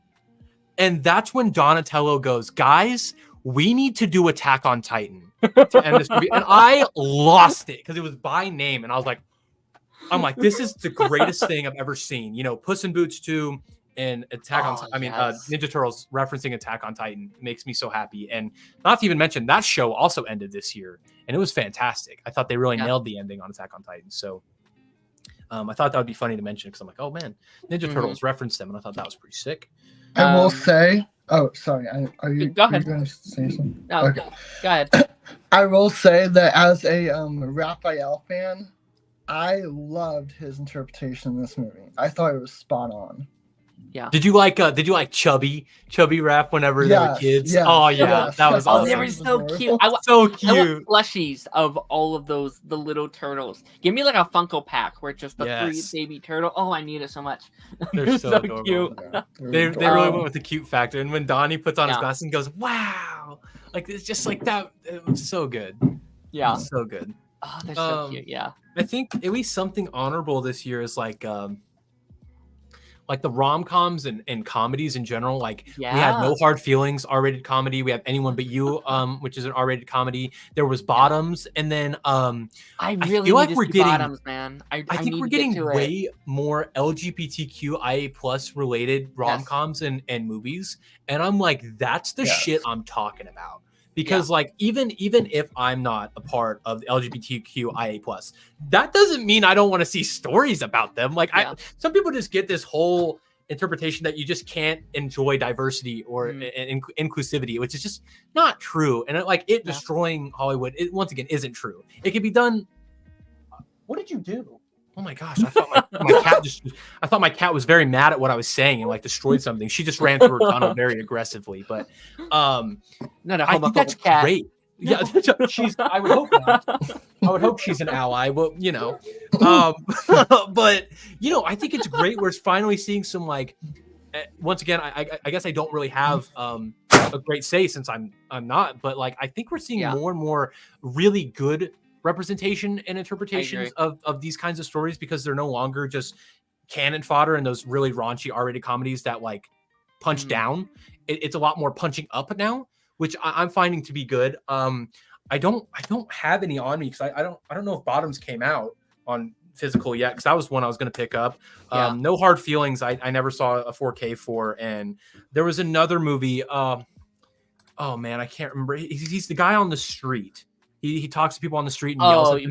And that's when Donatello goes, "Guys, we need to do Attack on Titan to end this movie." And I lost it because it was by name. And I'm like, this is the greatest thing I've ever seen. You know, Puss in Boots 2 and Ninja Turtles referencing Attack on Titan makes me so happy. And not to even mention, that show also ended this year. And it was fantastic. I thought they really nailed the ending on Attack on Titan. So I thought that would be funny to mention because I'm like, oh man, Ninja Turtles referenced them. And I thought that was pretty sick. I will say, oh, sorry. Are you go ahead. going to say something? No, okay. Go ahead. I will say that as a Raphael fan, I loved his interpretation in this movie. I thought it was spot on. Yeah. Did you like Chubby Rap whenever they were kids? Yes, oh yeah, yes. that was awesome. They were so cute. So I cute. want plushies of all of the little turtles. Give me like a Funko pack where it's just the 3 baby turtle. Oh, I need it so much. They're so cute. Yeah, They really went with the cute factor. And when Donnie puts on his glasses and goes, "Wow!" Like it's just like that. It was so good. Yeah, so good. Oh, they're so cute. Yeah. I think at least something honorable this year is like the rom-coms and comedies in general. Like we had No Hard Feelings, R-rated comedy. We have Anyone But You, which is an R-rated comedy. There was Bottoms, and then I feel like we're getting Bottoms, man. I think we're getting way more LGBTQIA plus related rom-coms and movies, and I'm like, that's the shit I'm talking about. Because like even if I'm not a part of the LGBTQIA plus, that doesn't mean I don't want to see stories about them. Like some people just get this whole interpretation that you just can't enjoy diversity or inclusivity, which is just not true. And it destroying Hollywood, it once again isn't true. It can be done. What did you do? Oh my gosh! I thought my cat I thought my cat was very mad at what I was saying and destroyed something. She just ran through her tunnel very aggressively. But I think that's great. Yeah, I would hope not. I would hope she's an ally. But but I think it's great. We're finally seeing some once again. I guess I don't really have a great say since I'm not. But I think we're seeing more and more really good representation and interpretations of these kinds of stories, because they're no longer just cannon fodder in those really raunchy R-rated comedies that punch down. It's a lot more punching up now, which I'm finding to be good. I don't have any on me because I don't know if Bottoms came out on physical yet, because that was one I was going to pick up. No Hard Feelings I never saw a 4K for, and there was another movie. Oh man, I can't remember. He's the guy on the street. He talks to people on the street and yells at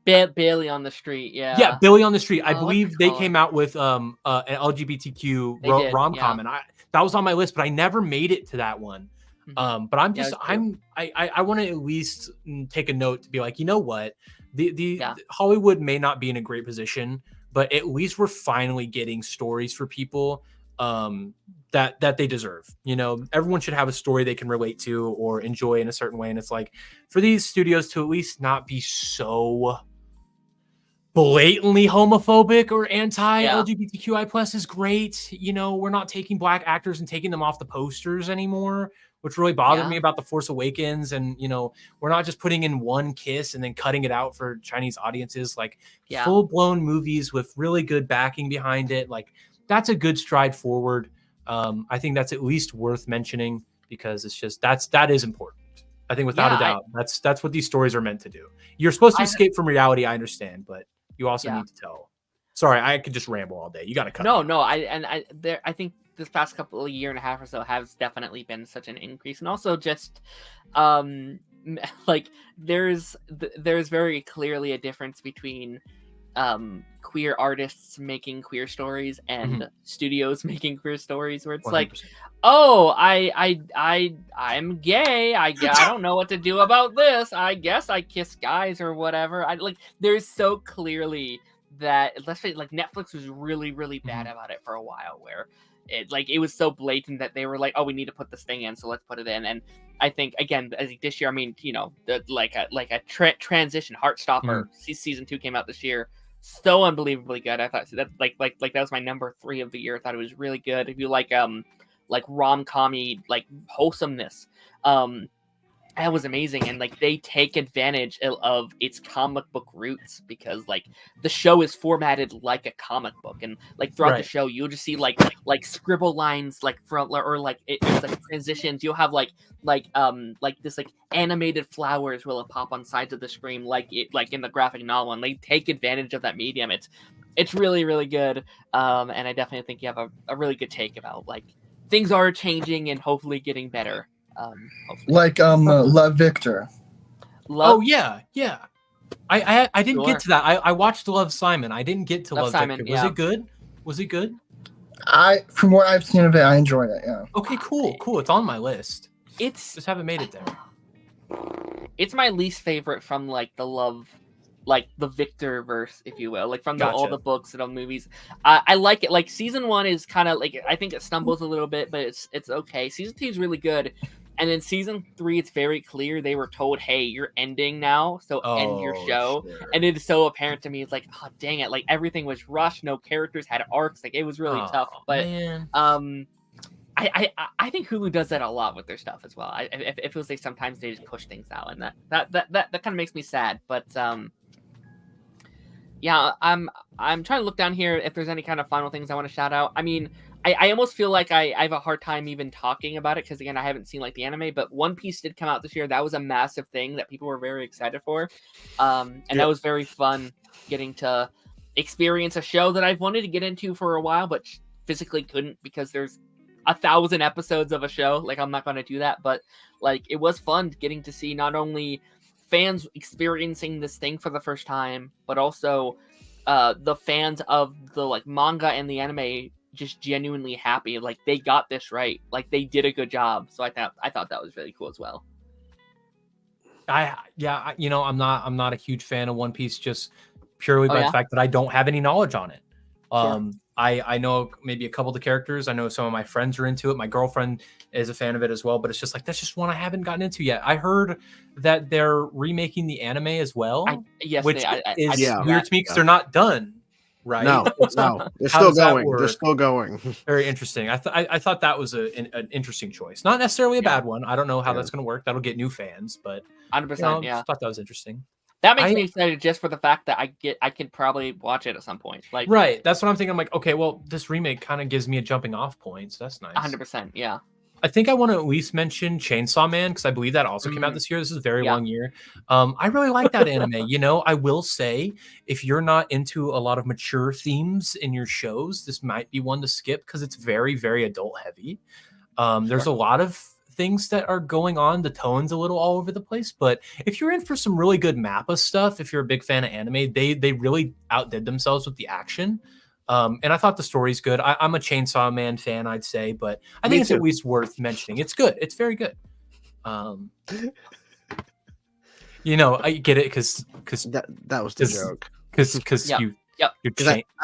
them. Billy on the Street, yeah, Billy on the Street. I believe they came out with an LGBTQ rom-com, and that was on my list, but I never made it to that one. But I'm just I want to at least take a note to be like, you know what, the Hollywood may not be in a great position, but at least we're finally getting stories for people that they deserve. Everyone should have a story they can relate to or enjoy in a certain way. And it's for these studios to at least not be so blatantly homophobic or anti-LGBTQI plus is great. You know, we're not taking black actors and taking them off the posters anymore, which really bothered me about The Force Awakens. And, you know, we're not just putting in one kiss and then cutting it out for Chinese audiences, like full-blown movies with really good backing behind it. Like, that's a good stride forward. I think that's at least worth mentioning because it's just, that is important. I think without a doubt, that's what these stories are meant to do. You're supposed to escape from reality, I understand, but you also need to tell. Sorry, I could just ramble all day. You got to cut. No, I think this past couple of year and a half or so has definitely been such an increase, and also just like there's very clearly a difference between queer artists making queer stories and studios making queer stories, where it's 100%. Like, oh, I'm gay. I don't know what to do about this. I guess I kiss guys or whatever. There's so clearly that, let's say, like, Netflix was really, really bad about it for a while, where it was so blatant that they were like, oh, we need to put this thing in, so let's put it in. And I think, again, as this year, I mean, you know, like a transition, Heartstopper, season 2 came out this year. So unbelievably good. I thought that like that was my number 3 of the year. I thought it was really good. If you like rom-commy, like wholesomeness, that was amazing. And like they take advantage of its comic book roots, because like the show is formatted like a comic book, and like throughout the show you'll just see like scribble lines like from, or like it's like transitions. You'll have like this like animated flowers will pop on sides of the screen like in the graphic novel, and they take advantage of that medium. It's really, really good. And I definitely think you have a really good take about like things are changing and hopefully getting better. Hopefully. Like Love Victor. Oh yeah. I didn't get to that. I watched Love Simon. I didn't get to Love Simon, Victor. Was it good? From what I've seen of it, I enjoyed it. Yeah. Okay, cool. It's on my list. It's just haven't made it there. It's my least favorite from like the Love, like the Victor verse, if you will, like from all the books and all the movies. I like it. Like season 1 is kind of like, I think it stumbles a little bit, but it's okay. Season 2 is really good. And then season 3, it's very clear they were told, hey, you're ending now, so end your show. Sure. And it is so apparent to me. It's like, oh, dang it. Like everything was rushed. No characters had arcs. Like it was really tough. But man. I think Hulu does that a lot with their stuff as well. It feels like sometimes they just push things out, and that kind of makes me sad. But yeah, I'm trying to look down here if there's any kind of final things I want to shout out. I mean, I almost feel like I have a hard time even talking about it, because again, I haven't seen like the anime, but One Piece did come out this year. That was a massive thing that people were very excited for. And that was very fun getting to experience a show that I've wanted to get into for a while, but physically couldn't because there's 1,000 episodes of a show. Like, I'm not going to do that, but like, it was fun getting to see not only fans experiencing this thing for the first time, but also the fans of the like manga and the anime just genuinely happy, like they got this right, like they did a good job. So I thought that was really cool as well. You know, I'm not a huge fan of One Piece, just purely by the fact that I don't have any knowledge on it. Sure. I know maybe a couple of the characters. I know some of my friends are into it. My girlfriend is a fan of it as well, but it's just like, that's just one I haven't gotten into yet. I heard that they're remaking the anime as well, which is weird to me because they're not done. Right? No, they're still going. They're still going. Very interesting. I thought that was an interesting choice. Not necessarily a bad one. I don't know how that's going to work. That'll get new fans, but 100%. I thought that was interesting. That makes me excited just for the fact that I could probably watch it at some point. Like, right. That's what I'm thinking. I'm like, okay, well, this remake kind of gives me a jumping off point, so that's nice. 100%. Yeah. I think I want to at least mention Chainsaw Man, because I believe that also came out this year. This is a very long year. I really like that anime. You know, I will say, if you're not into a lot of mature themes in your shows, this might be one to skip because it's very, very adult heavy. There's a lot of things that are going on. The tone's a little all over the place. But if you're in for some really good Mappa stuff, if you're a big fan of anime, they really outdid themselves with the action. And I thought the story's good. I'm a Chainsaw Man fan, I'd say, but I think it's at least worth mentioning. It's good. It's very good. You know, I get it because that was the joke. Because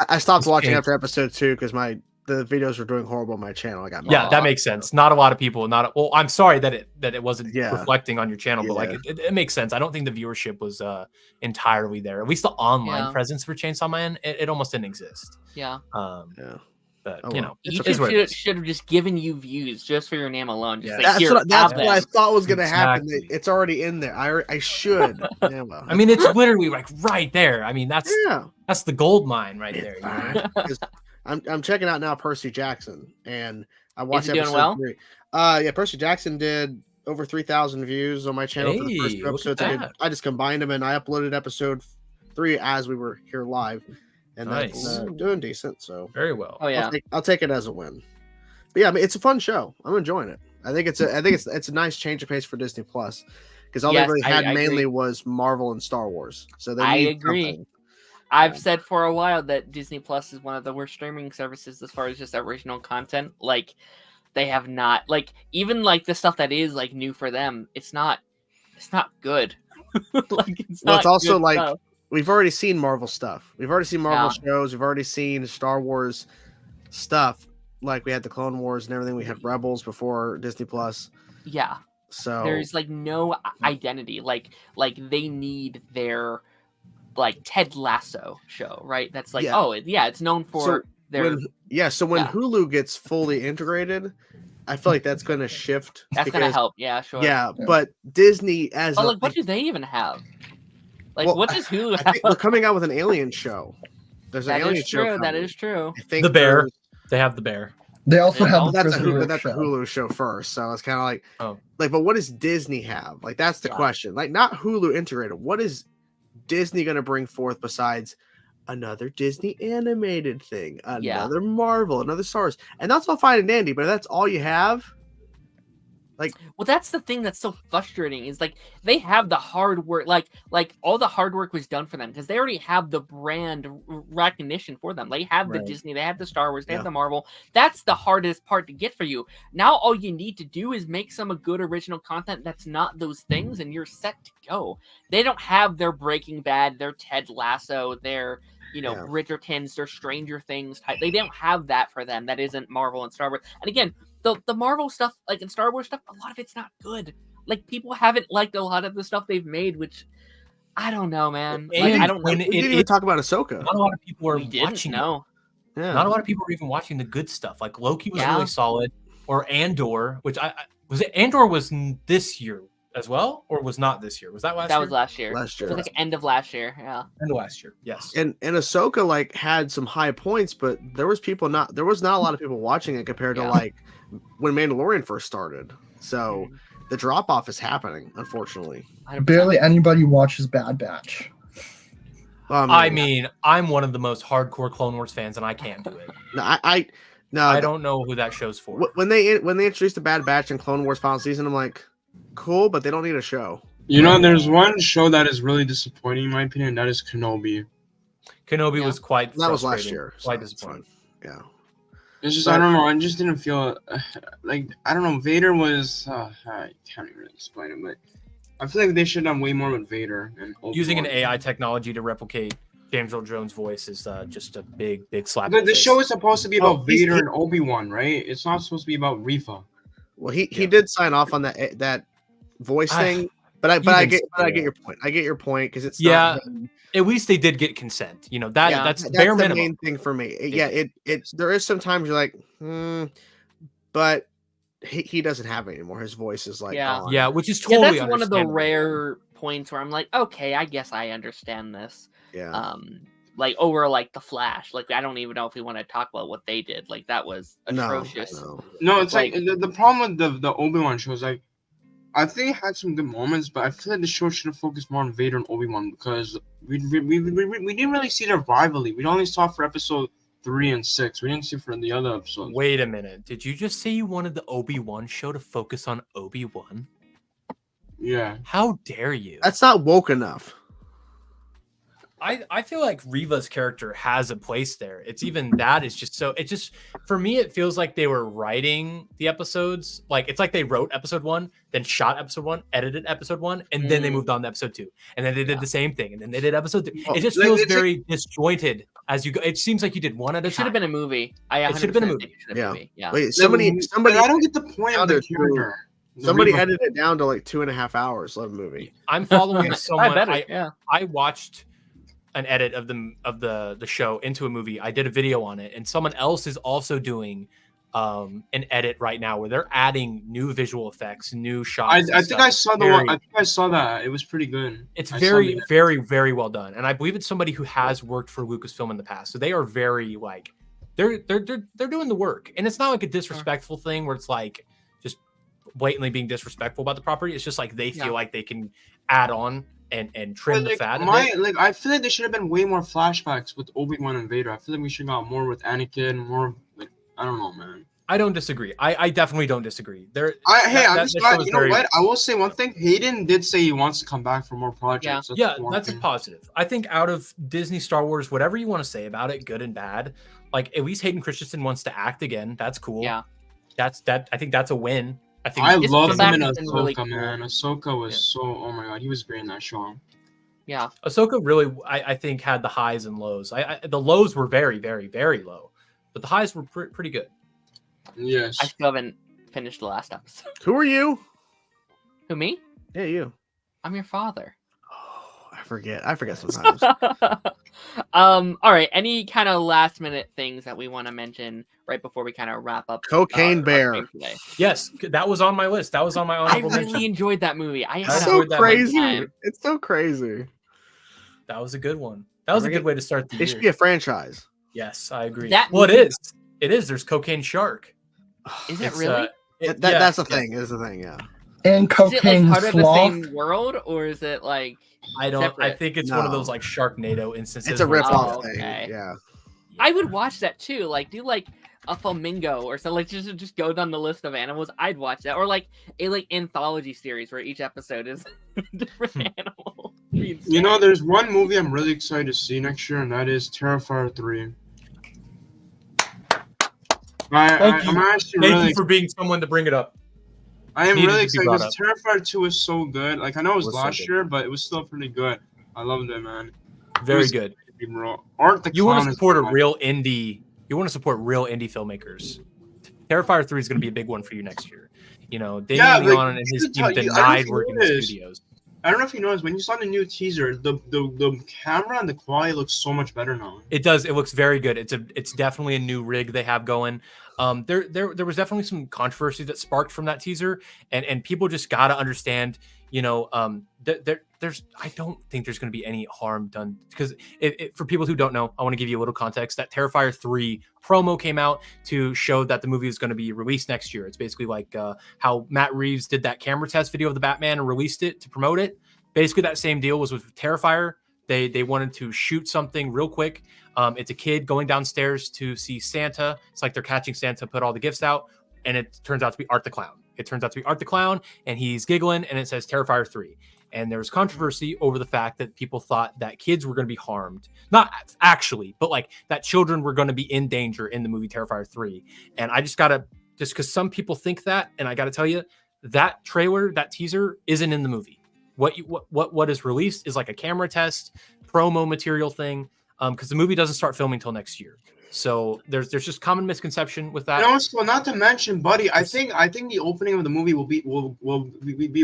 I stopped watching after episode 2 because my the videos were doing horrible on my channel. I got Yeah, that makes sense. Not a lot of people. Well, I'm sorry that it wasn't reflecting on your channel, but like it makes sense. I don't think the viewership was entirely there. At least the online presence for Chainsaw Man, it almost didn't exist. Yeah. But YouTube should have just given you views just for your name alone. Just that's what I thought was going to happen. It's already in there. I should. Yeah, well, I mean, it's literally like right there. I mean, that's the gold mine right there. You know? I'm checking out now Percy Jackson, and I watched episode 3. Yeah, Percy Jackson did over 3,000 views on my channel for the first 2 episodes. I just combined them and I uploaded episode 3 as we were here live. And that's doing decent. So very well. Oh yeah, I'll take it as a win. But yeah, I mean, it's a fun show. I'm enjoying it. I think it's a nice change of pace for Disney Plus because all they really had mainly was Marvel and Star Wars. So I agree. Something. I've said for a while that Disney Plus is one of the worst streaming services as far as just original content. Like they have not even the stuff that is new for them. It's not good. It's also stuff. We've already seen Marvel stuff. We've already seen Marvel shows. We've already seen Star Wars stuff. Like we had the Clone Wars and everything. We had Rebels before Disney Plus. Yeah. So there's no identity. Like they need their Ted Lasso show, right? That's it's known for their So when Hulu gets fully integrated, I feel like that's going to shift. That's going to help. Yeah, sure. Yeah, but Disney what do they even have? What does Hulu have? I think we're coming out with an alien show. There's an alien show coming. That is true. I think the Bear. They have the Bear. They also have that's a Hulu show first. So it's kind of but what does Disney have? That's the question. Not Hulu integrated. What is Disney going to bring forth besides another Disney animated thing, another Marvel, another Star Wars? And that's all fine and dandy, but if that's all you have, well, that's the thing that's so frustrating is they have the hard work, all the hard work was done for them because they already have the brand recognition for them. They have the Disney, they have the Star Wars, they have the Marvel. That's the hardest part to get for you. Now all you need to do is make some good original content that's not those things, and you're set to go. They don't have their Breaking Bad, their Ted Lasso, their Bridgertons, their Stranger Things type. They don't have that for them. That isn't Marvel and Star Wars. And again, the Marvel stuff, and Star Wars stuff, a lot of it's not good. People haven't liked a lot of the stuff they've made, which I don't know, man. I don't know. We didn't even talk about Ahsoka. Not a lot of people are watching. No. Yeah. Not a lot of people are even watching the good stuff. Loki was really solid, or Andor, which Andor was this year as well, or was not this year? Was that last year? That was last year. Last year. It was end of last year. Yeah. End of last year. Yes. And Ahsoka had some high points, but there was not a lot of people watching it compared to when Mandalorian first started. So the drop off is happening, unfortunately. 100%. Barely anybody watches Bad Batch. I mean, I'm one of the most hardcore Clone Wars fans, and I can't do it. I don't know who that show's for. When they introduced the Bad Batch in Clone Wars final season, I'm like, cool, but they don't need a show. There's one show that is really disappointing in my opinion. That is Kenobi. Kenobi was quite. That was last year. Quite disappointing. Yeah. It's just I don't know. I just didn't feel I don't know. Vader was I can't even explain it, but I feel like they should have done way more with Vader and using an AI technology to replicate James Earl Jones' voice is just a big slap. But the show is supposed to be about Vader and Obi-Wan, right? It's not supposed to be about Rifa. Well, he did sign off on that voice thing, but I get your point. I get your point because it's not at least they did get consent. That's bare minimum. The main thing for me. There is sometimes you're like, but he doesn't have it anymore. His voice is gone. Yeah, which is totally that's one of the rare points where I'm like, okay, I guess I understand this. Yeah. Over the Flash. I don't even know if we want to talk about what they did. That was atrocious. No, it's the problem with the Obi-Wan show is I think it had some good moments, but I feel like the show should have focused more on Vader and Obi-Wan because we didn't really see their rivalry. We only saw for episode 3 and 6. We didn't see for the other episodes. Wait a minute. Did you just say you wanted the Obi-Wan show to focus on Obi-Wan? Yeah. How dare you? That's not woke enough. I feel like Reva's character has a place there. It's even that is just so. It just for me, it feels like they were writing the episodes. It's like they wrote episode 1, then shot episode 1, edited episode 1, and then they moved on to episode 2, and then they did the same thing, and then they did episode 2. It just feels very disjointed. as you go. It seems like you did one at a It should time. have been a movie. It should have been a movie. Yeah. Wait, But somebody I don't get the point of the Other two- character. The somebody Reaver. edited it down to like 2.5 hours of movie. I'm following I someone. bet it. I watched an edit of the show into a movie. I did a video on it, and someone else is also doing an edit right now where they're adding new visual effects, new shots. I think I saw the one. I think I saw that. It was pretty good. It's I very, saw the- very, very well done, and I believe it's somebody who has worked for Lucasfilm in the past, so they are very like they're doing the work, and it's not like a disrespectful thing where it's like just blatantly being disrespectful about the property. It's just like they feel like they can add on and trim the fat. I feel like there should have been way more flashbacks with Obi-Wan and Vader. I feel like we should have got more with Anakin, more like I don't know, man. I don't disagree. I definitely don't disagree. You know what? I will say one thing. Hayden did say he wants to come back for more projects. Yeah, that's a positive. I think out of Disney, Star Wars, whatever you want to say about it, good and bad, like at least Hayden Christensen wants to act again. That's cool. Yeah, I think that's a win. I love him in has Ahsoka, been really cool. man. Ahsoka was so. Oh my god, he was great in that show. Yeah, Ahsoka really, I think, had the highs and lows. The lows were very, very, very low, but the highs were pretty good. Yes. I still haven't finished the last episode. Who are you? Who, me? Yeah, you. I'm your father. Oh, I forget sometimes. All right. Any kind of last minute things that we want to mention right before we kind of wrap up? Cocaine Bear. our today? Yes, that was on my list. That was on my I honorable really mention. enjoyed that movie. I It's had so a good crazy. time. It's so crazy. That was a good one. That was a good way to start the It year. should be a franchise. Yes, I agree. That Well, it movie- is. It is. There's Cocaine Shark. Is it It's, really? That's the thing. Is the thing. Yeah. And Is it like cocaine part of the sloth. same world, or is it like? I don't. I Separate? think it's one of No. those like Sharknado instances. It's a where rip Oh, off okay. thing. Yeah. I would watch that too. Like, do like a flamingo or something. Like, just go down the list of animals. I'd watch that, or like a anthology series where each episode is a different animal. You know, there's one movie I'm really excited to see next year, and that is Terrifier 3. I'm actually Thank really. you for being someone to bring it up. I am needed really to be excited brought because Terrifier 2 is so good. Like I know it was so last good. year, but it was still pretty good. I loved it, man. Very was- good. Art the You want Clown to is support a good. real indie. You want to support real indie filmmakers. Terrifier 3 is going to be a big one for you next year. You know, Damien Yeah, like, Leon and his you team can tell- I don't know denied if you working in noticed. studios. I don't know if you noticed when you saw the new teaser, the camera and the quality looks so much better now. It does. It looks very good. It's definitely a new rig they have going. There was definitely some controversy that sparked from that teaser, and people just got to understand. You know, there's I don't think there's going to be any harm done because for people who don't know, I want to give you a little context. That Terrifier 3 promo came out to show that the movie is going to be released next year. It's basically like how Matt Reeves did that camera test video of the Batman and released it to promote it. Basically, that same deal was with Terrifier. They wanted to shoot something real quick. It's a kid going downstairs to see Santa. It's like they're catching Santa, put all the gifts out, and it turns out to be Art the Clown. It turns out to be Art the Clown, and he's giggling, and it says Terrifier 3. And there was controversy over the fact that people thought that kids were going to be harmed. Not actually, but like that children were going to be in danger in the movie Terrifier 3. And I just because some people think that, and I got to tell you, that trailer, that teaser isn't in the movie. What is released is like a camera test, promo material thing, because the movie doesn't start filming till next year. So there's just common misconception with that. And also, not to mention, buddy, I think the opening of the movie will be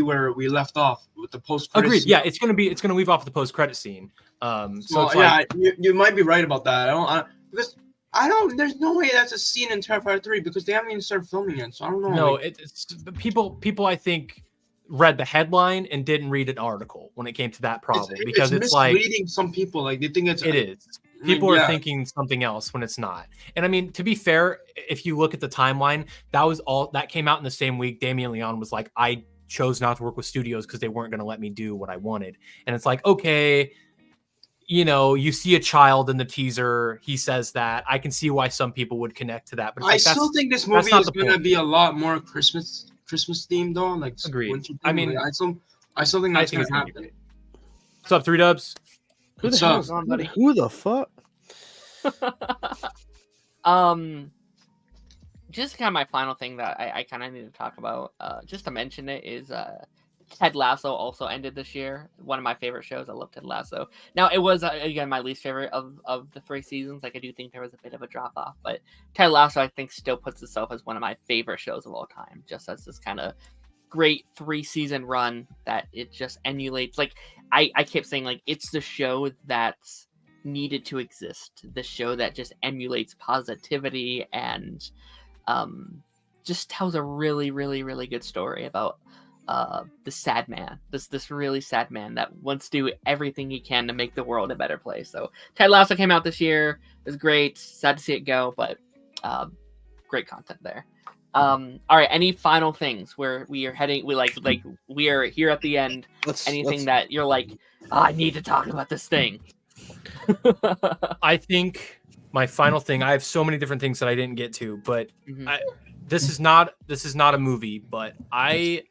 where we left off with the post. Agreed. Yeah, it's gonna leave off the post credit scene. So it's yeah, like, you might be right about that. There's no way that's a scene in Terrifier 3 because they haven't even started filming it. So I don't know. no, it's people I think read the headline and didn't read an article when it came to that problem because it's like misleading some people. Like they think it is. People are thinking something else when it's not. And I mean, to be fair, if you look at the timeline, that came out in the same week. Damien Leon was like, I chose not to work with studios because they weren't going to let me do what I wanted. And it's like, okay, you know, you see a child in the teaser. He says that. I can see why some people would connect to that. But I still think this movie is going to be a lot more Christmas themed though. Like agreed. winter theme. I mean, I still think that's going to happen. What's up, 3Dubs? Who the What's hell up? is on, buddy? Who the fuck? Just kind of my final thing that I kind of need to talk about, just to mention it, is Ted Lasso also ended this year. One of my favorite shows. I love Ted Lasso. Now, it was, again, my least favorite of the 3 seasons. Like, I do think there was a bit of a drop-off. But Ted Lasso, I think, still puts itself as one of my favorite shows of all time. Just as this kind of great 3-season run that it just emulates. Like, I kept saying, like, it's the show that's needed to exist. The show that just emulates positivity and just tells a really, really, really good story about the sad man, this really sad man that wants to do everything he can to make the world a better place. So Ted Lasso came out this year. It was great. Sad to see it go, but great content there. All right, any final things where we are heading? We are here at the end. Anything that you're like, I need to talk about this thing? I think my final thing. I have so many different things that I didn't get to, but this is not a movie, but I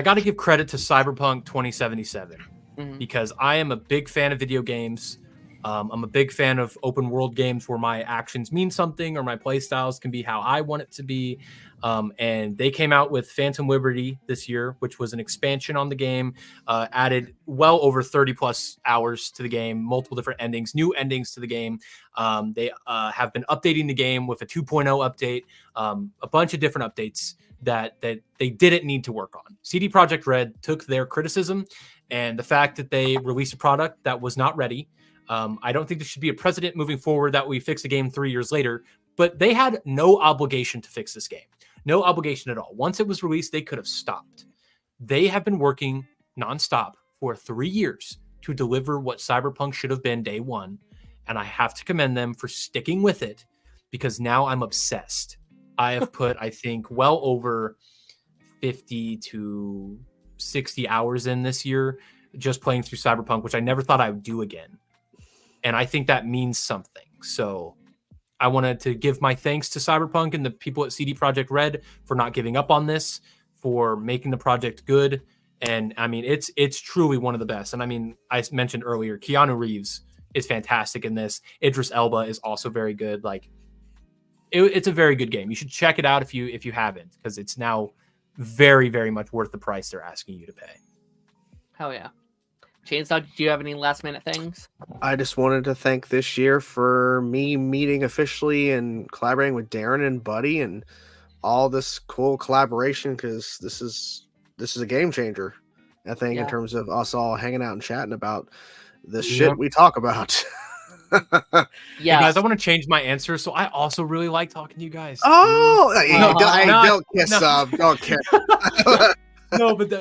got to give credit to Cyberpunk 2077 because I am a big fan of video games. I'm a big fan of open world games where my actions mean something or my play styles can be how I want it to be. And they came out with Phantom Liberty this year, which was an expansion on the game, added well over 30 plus hours to the game, multiple different endings, new endings to the game. They have been updating the game with a 2.0 update, a bunch of different updates that they didn't need to work on. CD Projekt Red took their criticism and the fact that they released a product that was not ready. I don't think there should be a precedent moving forward that we fix a game 3 years later, but they had no obligation to fix this game. No obligation at all. Once it was released, they could have stopped. They have been working nonstop for 3 years to deliver what Cyberpunk should have been day one. And I have to commend them for sticking with it because now I'm obsessed. I have put, I think, well over 50 to 60 hours in this year just playing through Cyberpunk, which I never thought I would do again. And I think that means something. So I wanted to give my thanks to Cyberpunk and the people at CD Projekt Red for not giving up on this, for making the project good. And I mean, it's truly one of the best. And I mean, I mentioned earlier, Keanu Reeves is fantastic in this. Idris Elba is also very good. Like, it's a very good game. You should check it out if you haven't, because it's now very, very much worth the price they're asking you to pay. Hell yeah. Chainsaw, do you have any last minute things? I just wanted to thank this year for me meeting officially and collaborating with Darren and Buddy and all this cool collaboration, because this is a game changer, I think, in terms of us all hanging out and chatting about the shit we talk about. Yeah, hey guys, I want to change my answer. So I also really like talking to you guys. Oh, don't kiss up. Don't care. No, but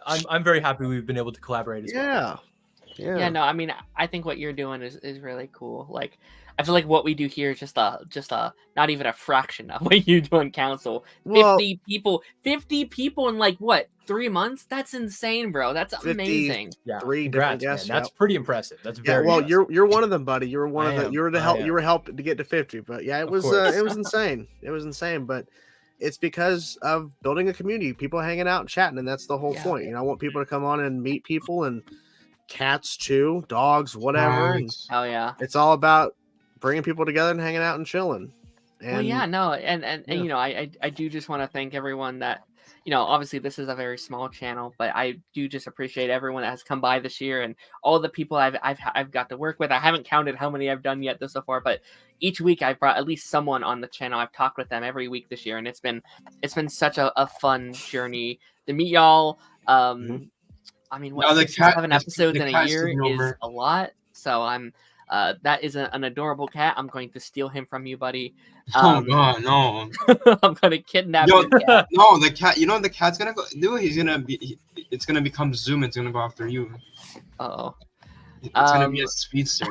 I'm very happy we've been able to collaborate as well. Yeah, no, I mean, I think what you're doing is really cool. Like, I feel like what we do here is just a not even a fraction of what you do in council. 50 people in like what, 3 months? That's insane, bro. That's amazing. Yeah, 3 different guests. That's pretty impressive. That's very well. impressive. You're one of them, buddy. You're one of the. You were helped to get to 50. But yeah, it was insane. It was insane, but it's because of building a community, people hanging out and chatting, and that's the whole point. You know, I want people to come on and meet people, and cats too, dogs, whatever. Nice. Oh yeah, it's all about bringing people together and hanging out and chilling. And well, yeah, no, and you know, I do just want to thank everyone that, you know, obviously this is a very small channel, but I do just appreciate everyone that has come by this year and all the people I've got to work with. I haven't counted how many I've done yet so far, but each week I've brought at least someone on the channel. I've talked with them every week this year, and it's been such a fun journey to meet y'all. I mean, what, 7 episodes in a year is a lot. So I'm that is an adorable cat. I'm going to steal him from you, buddy. Oh god, no! I'm gonna kidnap the cat. No, the cat. You know what the cat's gonna go do? It's gonna become Zoom. It's gonna go after you. Uh-oh. It's gonna be a speedster.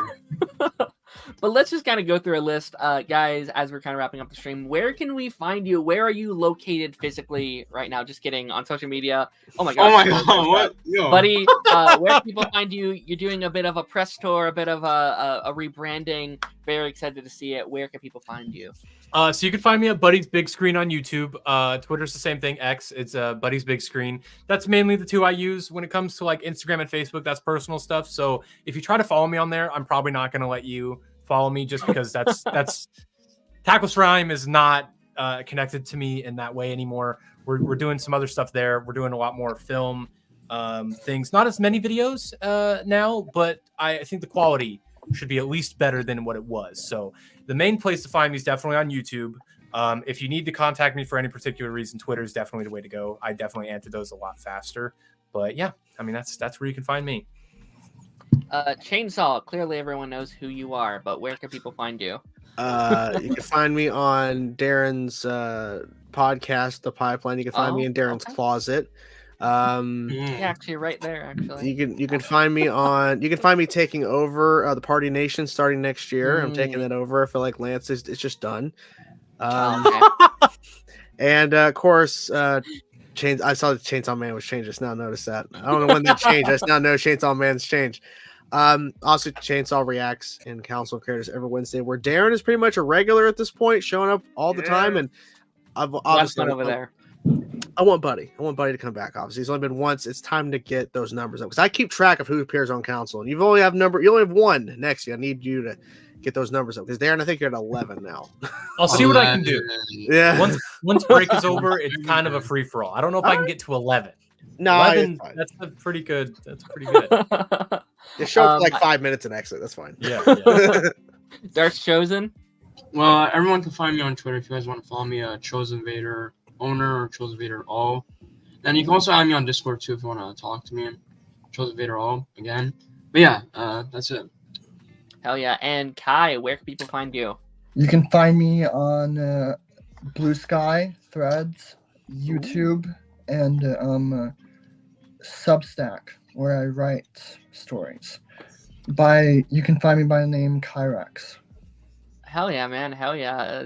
But let's just kind of go through a list, guys, as we're kind of wrapping up the stream. Where can we find you? Where are you located physically right now? Just kidding. On social media. Oh my god. Oh my god. What? Yo. Buddy, where can people find you? You're doing a bit of a press tour, a bit of a rebranding. Very excited to see it. Where can people find you? So you can find me at Buddy's Big Screen on YouTube. Twitter's the same thing. X, it's Buddy's Big Screen. That's mainly the two I use when it comes to like Instagram and Facebook. That's personal stuff. So if you try to follow me on there, I'm probably not going to let you follow me just because that's Tackless Rhyme is not connected to me in that way anymore. We're doing some other stuff there. We're doing a lot more film things. Not as many videos now, but I think the quality should be at least better than what it was. So the main place to find me is definitely on YouTube. If you need to contact me for any particular reason, Twitter is definitely the way to go. I definitely answer those a lot faster. But yeah, I mean, that's where you can find me. Chainsaw, clearly everyone knows who you are, but where can people find you? You can find me on Darren's podcast, The Pipeline. You can find me in Darren's Closet. Yeah, actually, right there. Actually, you can find me taking over the Party Nation starting next year. I'm taking that over. I feel like Lance is it's just done. And of course, I saw the Chainsaw Man was changed. I just now noticed that. I don't know when that changed. I just now know Chainsaw Man's changed. Also Chainsaw Reacts and Council Creators every Wednesday, where Darren is pretty much a regular at this point, showing up all the time. And I've obviously over there. I want Buddy to come back. Obviously, he's only been once. It's time to get those numbers up because I keep track of who appears on Council, and you only have one next year. I need you to get those numbers up because Darren, I think you're at 11 now. I'll see what I can do. Yeah. Once break is over, it's kind of a free for all. I don't know if I can get to 11. No, 11, that's pretty good. That's pretty good. Just show for like 5 minutes and exit. That's fine. Yeah. Dark's Chosen. Well, everyone can find me on Twitter if you guys want to follow me. Chosen Vader owner or Chosen Vader all. And you can also add me on Discord too if you want to talk to me. Chosen Vader all again. But yeah, that's it. Hell yeah! And Kai, where can people find you? You can find me on Blue Sky, Threads, YouTube, and Substack, where I write stories. You can find me by the name Kyrex. Hell yeah, man! Hell yeah!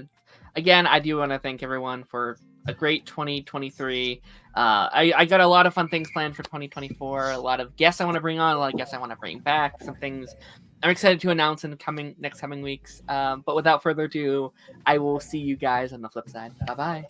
Again, I do want to thank everyone for a great 2023. I got a lot of fun things planned for 2024. A lot of guests I want to bring on. A lot of guests I want to bring back. Some things I'm excited to announce in the next coming weeks. But without further ado, I will see you guys on the flip side. Bye bye.